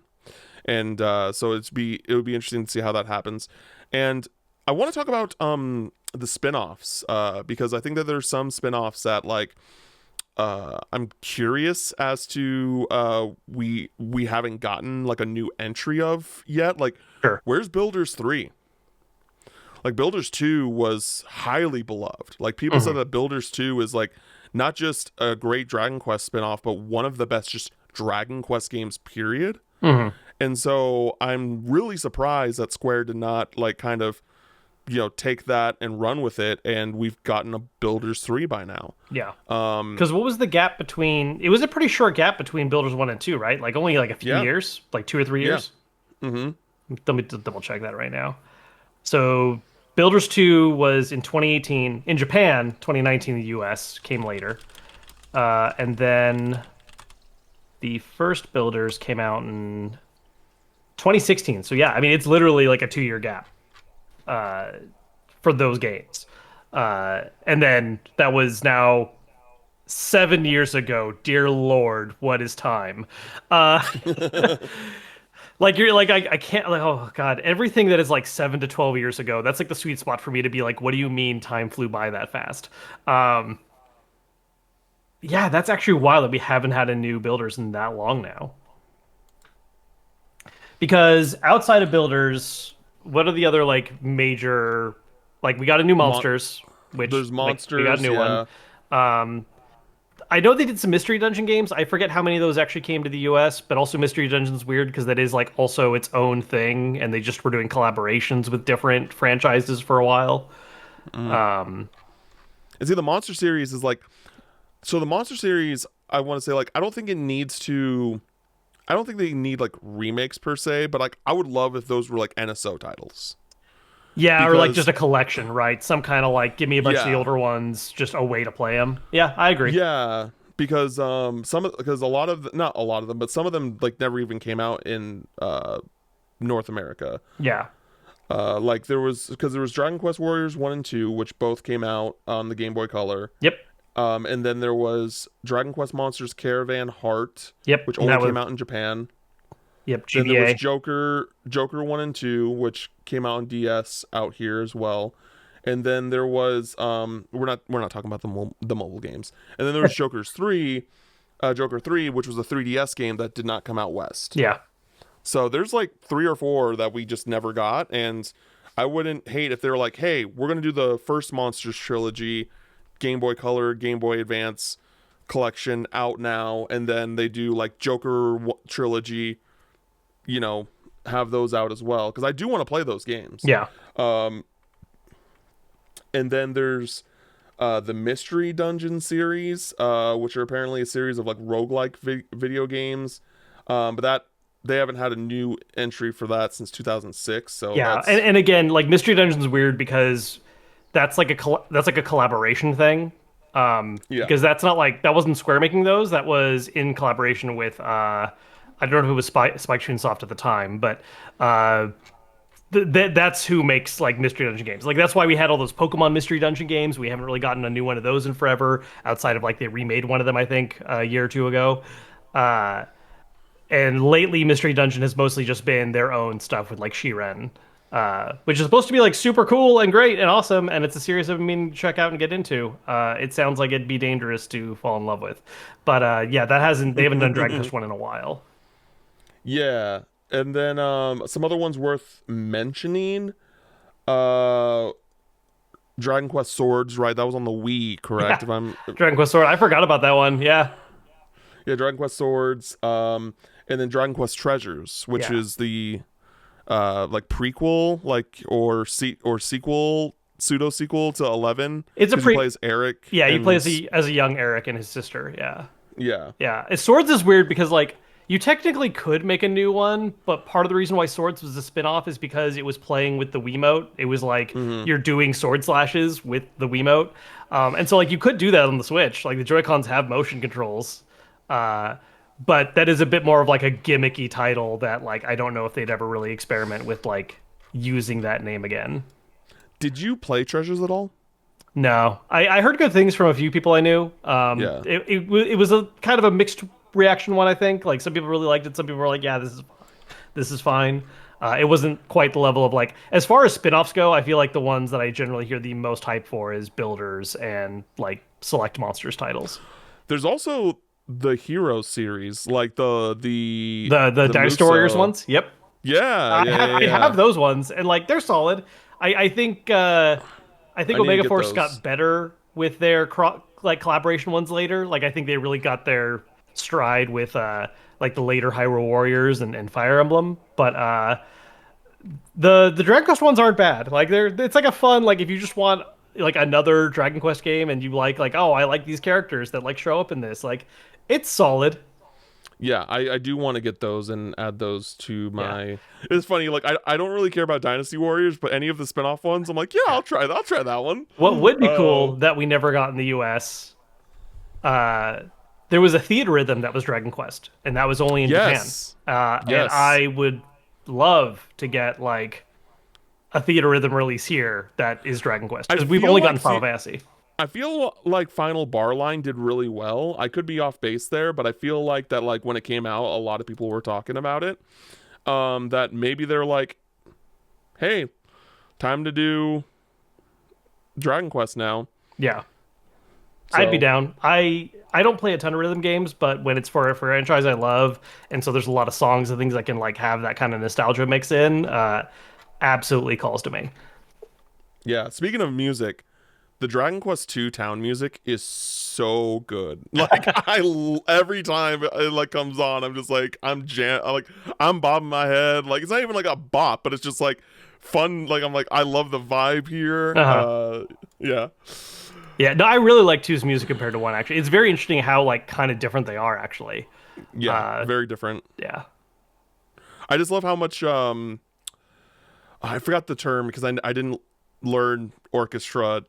And so it would be interesting to see how that happens. And I want to talk about the spin-offs, because I think that there's some spin-offs that, like, I'm curious as to we haven't gotten like a new entry of yet. Like, sure. Where's Builders 3? Like, Builders 2 was highly beloved. Like, people said that Builders 2 is like not just a great Dragon Quest spin-off, but one of the best just Dragon Quest games, period. And so I'm really surprised that Square did not like kind of take that and run with it, and we've gotten a Builders 3 by now. Yeah. Because what was the gap between? It was a pretty short gap between Builders 1 and 2, right? Like only like a few years, like 2 or 3 years. Yeah. Let me double check that right now. So Builders 2 was in 2018 in Japan. 2019 in the US came later, and then the first Builders came out in 2016. So yeah, I mean it's literally like a 2-year gap for those games. And then that was now 7 years ago. Dear Lord, what is time? Like you're like I can't, like, oh God, everything that is like 7 to 12 years ago, that's like the sweet spot for me to be like, what do you mean time flew by that fast? Yeah, that's actually wild that we haven't had a new Builders in that long now. Because outside of Builders, what are the other like major, like we got a new Monsters, which there's Monsters, like, we got a new one. I know they did some Mystery Dungeon games. I forget how many of those actually came to the US, but also Mystery Dungeon's weird because that is like also its own thing, and they just were doing collaborations with different franchises for a while. And see, the Monster series is like, so the Monster series, I want to say, like, I don't think they need like remakes per se, but like I would love if those were like NSO titles. Yeah, or like just a collection, right? Some kind of like, give me a bunch of the older ones, just a way to play them. Yeah, I agree. Yeah, because because not a lot of them, but some of them like never even came out in North America. Yeah. Like there was Dragon Quest Warriors 1 and 2, which both came out on the Game Boy Color. Yep. And then there was Dragon Quest Monsters Caravan Heart. Yep. Which only came out in Japan. Yep. GBA. Then there was Joker 1 and 2, which came out on DS out here as well. And then there was we're not talking about the mobile games. And then there was Joker 3, which was a 3DS game that did not come out west. Yeah. So there's like 3 or 4 that we just never got, and I wouldn't hate if they were like, "Hey, we're going to do the first Monsters trilogy Game Boy Color, Game Boy Advance collection out now, and then they do like trilogy, you know, have those out as well because I do want to play those games. Yeah. Um, and then there's the Mystery Dungeon series, which are apparently a series of like roguelike video games. But that they haven't had a new entry for that since 2006. So Yeah, that's and again, like Mystery Dungeon's weird because that's like a collaboration thing. yeah. Because that's not like that wasn't Square making those. That was in collaboration with I don't know if it was Spike Chunsoft at the time, but that's who makes like Mystery Dungeon games. Like that's why we had all those Pokemon Mystery Dungeon games. We haven't really gotten a new one of those in forever, outside of like they remade one of them I think a year or two ago. Uh, and lately Mystery Dungeon has mostly just been their own stuff with like Shiren, which is supposed to be like super cool and great and awesome, and it's a series I've been meaning to check out and get into. It sounds like it'd be dangerous to fall in love with, but yeah, they haven't done Dragon Quest one in a while. Yeah. And then some other ones worth mentioning. Uh Dragon Quest Swords, right? That was on the Wii, correct? Yeah, If I'm Dragon Quest Sword. I forgot about that one. Yeah, Yeah, Dragon Quest Swords, and then Dragon Quest Treasures, which yeah, is the like prequel, like or sequel, pseudo sequel to 11 it's a because he pre. plays Eric Yeah, you play and as a young Eric and his sister. Yeah. yeah. Yeah, Swords is weird because like you technically could make a new one, but part of the reason why Swords was a spin-off is because it was playing with the Wiimote. It was like Mm-hmm. you're doing sword slashes with the Wiimote. And so like you could do that on the Switch. Like the Joy-Cons have motion controls. Uh, but that is a bit more of like a gimmicky title that like I don't know if they'd ever really experiment with like using that name again. Did you play Treasures at all? No, I heard good things from a few people I knew. Yeah. It was a kind of a mixed reaction one, I think. Like some people really liked it, some people were like, "Yeah, this is fine." It wasn't quite the level of like as far as spin-offs go. I feel like the ones that I generally hear the most hype for is Builders and like Select Monsters titles. There's also the Hero series, like The the Dynasty Warriors Muso. ones. Yep, Yeah, yeah, yeah, I have yeah. those ones, and like they're solid. I think I need to Omega get Force got those. better with their like collaboration ones later. Like I think they really got their stride with like the later Hyrule Warriors and Fire Emblem. But the Dragon Quest ones aren't bad. Like it's like a fun like if you just want like another Dragon Quest game and you like oh I like these characters that like show up in this like it's solid. Yeah, I do want to get those and add those to Yeah. my. It's funny, like I don't really care about Dynasty Warriors, but any of the spin-off ones, I'm like, yeah, Yeah. I'll try that. I'll try that one. What would be Uh, cool that we never got in the US, uh, there was a theater rhythm that was Dragon Quest, and that was only in Japan. yes, And yes. I would love to get like a theater rhythm release here that is Dragon Quest I because we've feel only like gotten Final Fantasy. I feel like Final Bar Line did really well. I could be off base there, but I feel like that like when it came out, a lot of people were talking about it. That maybe they're like, hey, time to do Dragon Quest now. Yeah, I'd be So down. I don't play a ton of rhythm games, but when it's for a franchise I love, and so there's a lot of songs and things I can like have that kind of nostalgia mix in, absolutely calls to me. yeah, speaking of music, the Dragon Quest II town music is so good. Like every time it like comes on, I'm just like I'm bobbing my head. Like it's not even like a bop, but it's just like fun. Like I'm like I love the vibe here. Uh-huh. Yeah, Yeah, no, I really like two's music compared to one. Actually, it's very interesting how like kind of different they are. Actually, yeah, uh, very different. yeah, I just love how much I forgot the term because I didn't learn orchestra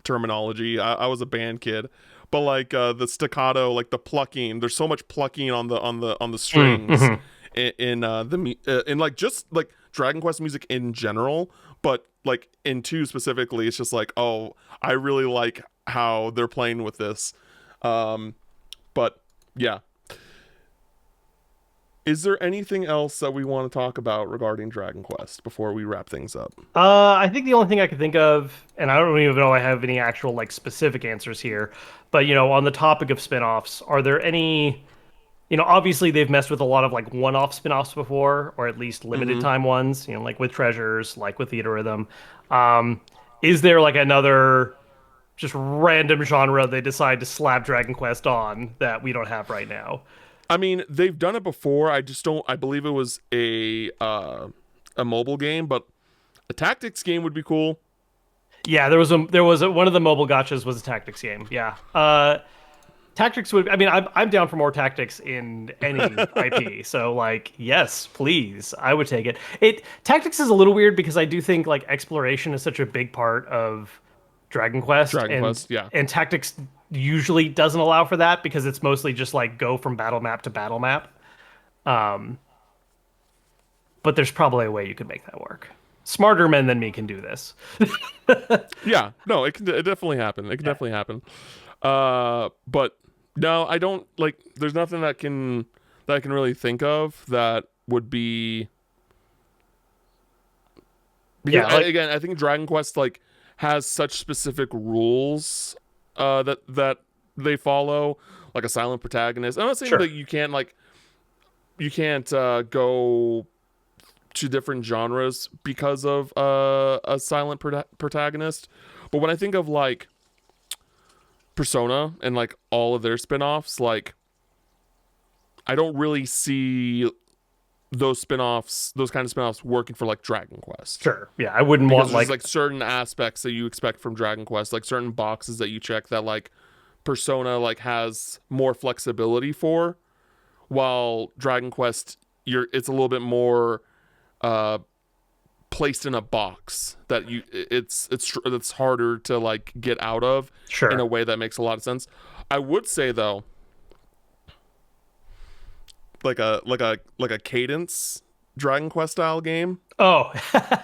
terminology. I was a band kid, but like the staccato, like the plucking. There's so much plucking on the strings mm-hmm. in like just like Dragon Quest music in general, but like in two specifically, it's just like oh, I really like how they're playing with this. But yeah, is there anything else that we want to talk about regarding Dragon Quest before we wrap things up? I think the only thing I can think of, and I don't even know I have any actual like specific answers here, but you know, on the topic of spin-offs, are there any? You know, obviously they've messed with a lot of like one-off spin-offs before, or at least limited Mm-hmm. time ones. Like with Treasures, like with Theater Rhythm. Um, is there like another just random genre they decide to slap Dragon Quest on that we don't have right now. I mean, they've done it before. I just don't. I believe it was a mobile game, but a tactics game would be cool. Yeah, one of the mobile gotchas was a tactics game. Yeah. Tactics would, I mean, I'm down for more tactics in any IP. So like, yes, please, I would take it. Tactics is a little weird because I do think like exploration is such a big part of Dragon Quest, Dragon Quest, yeah. and tactics usually doesn't allow for that because it's mostly just like go from battle map to battle map. Um, but there's probably a way you could make that work. Smarter men than me can do this. Yeah, no, it can it definitely happen. It can Yeah. definitely happen. But no, I don't like. There's nothing that I can really think of that would be because Yeah, like again, I think Dragon Quest like has such specific rules that they follow, like a silent protagonist. I'm not saying sure. that you can't go to different genres because of a silent protagonist, but when I think of like Persona and like all of their spin-offs, like I don't really see those spin-offs, those kind of spin-offs working for like Dragon Quest. Sure. Yeah, I wouldn't Because want there's like like certain aspects that you expect from Dragon Quest, like certain boxes that you check that like Persona like has more flexibility for, while Dragon Quest it's a little bit more uh placed in a box that it's harder to like get out of in a sure. way that makes a lot of sense. I would say though, like a cadence Dragon Quest style game Oh,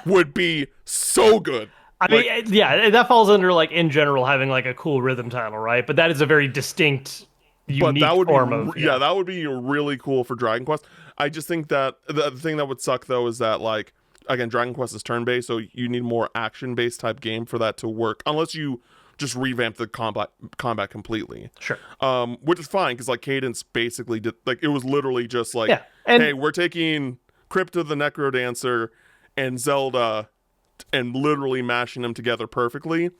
would be so good. I mean, Like, yeah, that falls under like in general having like a cool rhythm title, right? But that is a very distinct, but that unique would be form of yeah, that would be really cool for Dragon Quest. I just think that the thing that would suck though is that like again, Dragon Quest is turn based, so you need more action based type game for that to work. Unless you just revamp the combat completely. Sure. Which is fine because like Cadence basically did like it was literally just like, Yeah, and hey, we're taking Crypta the Necrodancer and Zelda and literally mashing them together perfectly.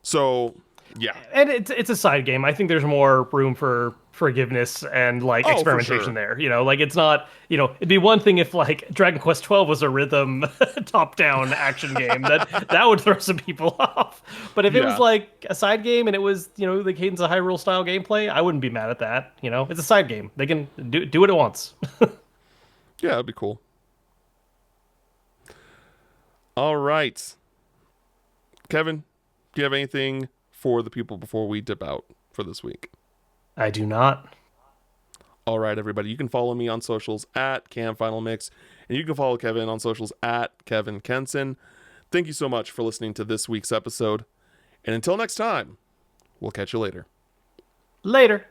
So yeah. it's a side game. I think there's more room for forgiveness and like Oh, for experimentation sure. there. Like it's not, it'd be one thing if like Dragon Quest 12 was a rhythm top-down action game that would throw some people off. But if it was Yeah. like a side game and it was, the Cadence of Hyrule style gameplay, I wouldn't be mad at that. It's a side game. They can do what it wants. Yeah, that'd be cool. All right. Kevin, do you have anything for the people before we dip out for this week? I do not. All right, everybody. You can follow me on socials at CamFinalMix, and you can follow Kevin on socials at Kevin Kenson. Thank you so much for listening to this week's episode. And until next time, we'll catch you later. Later.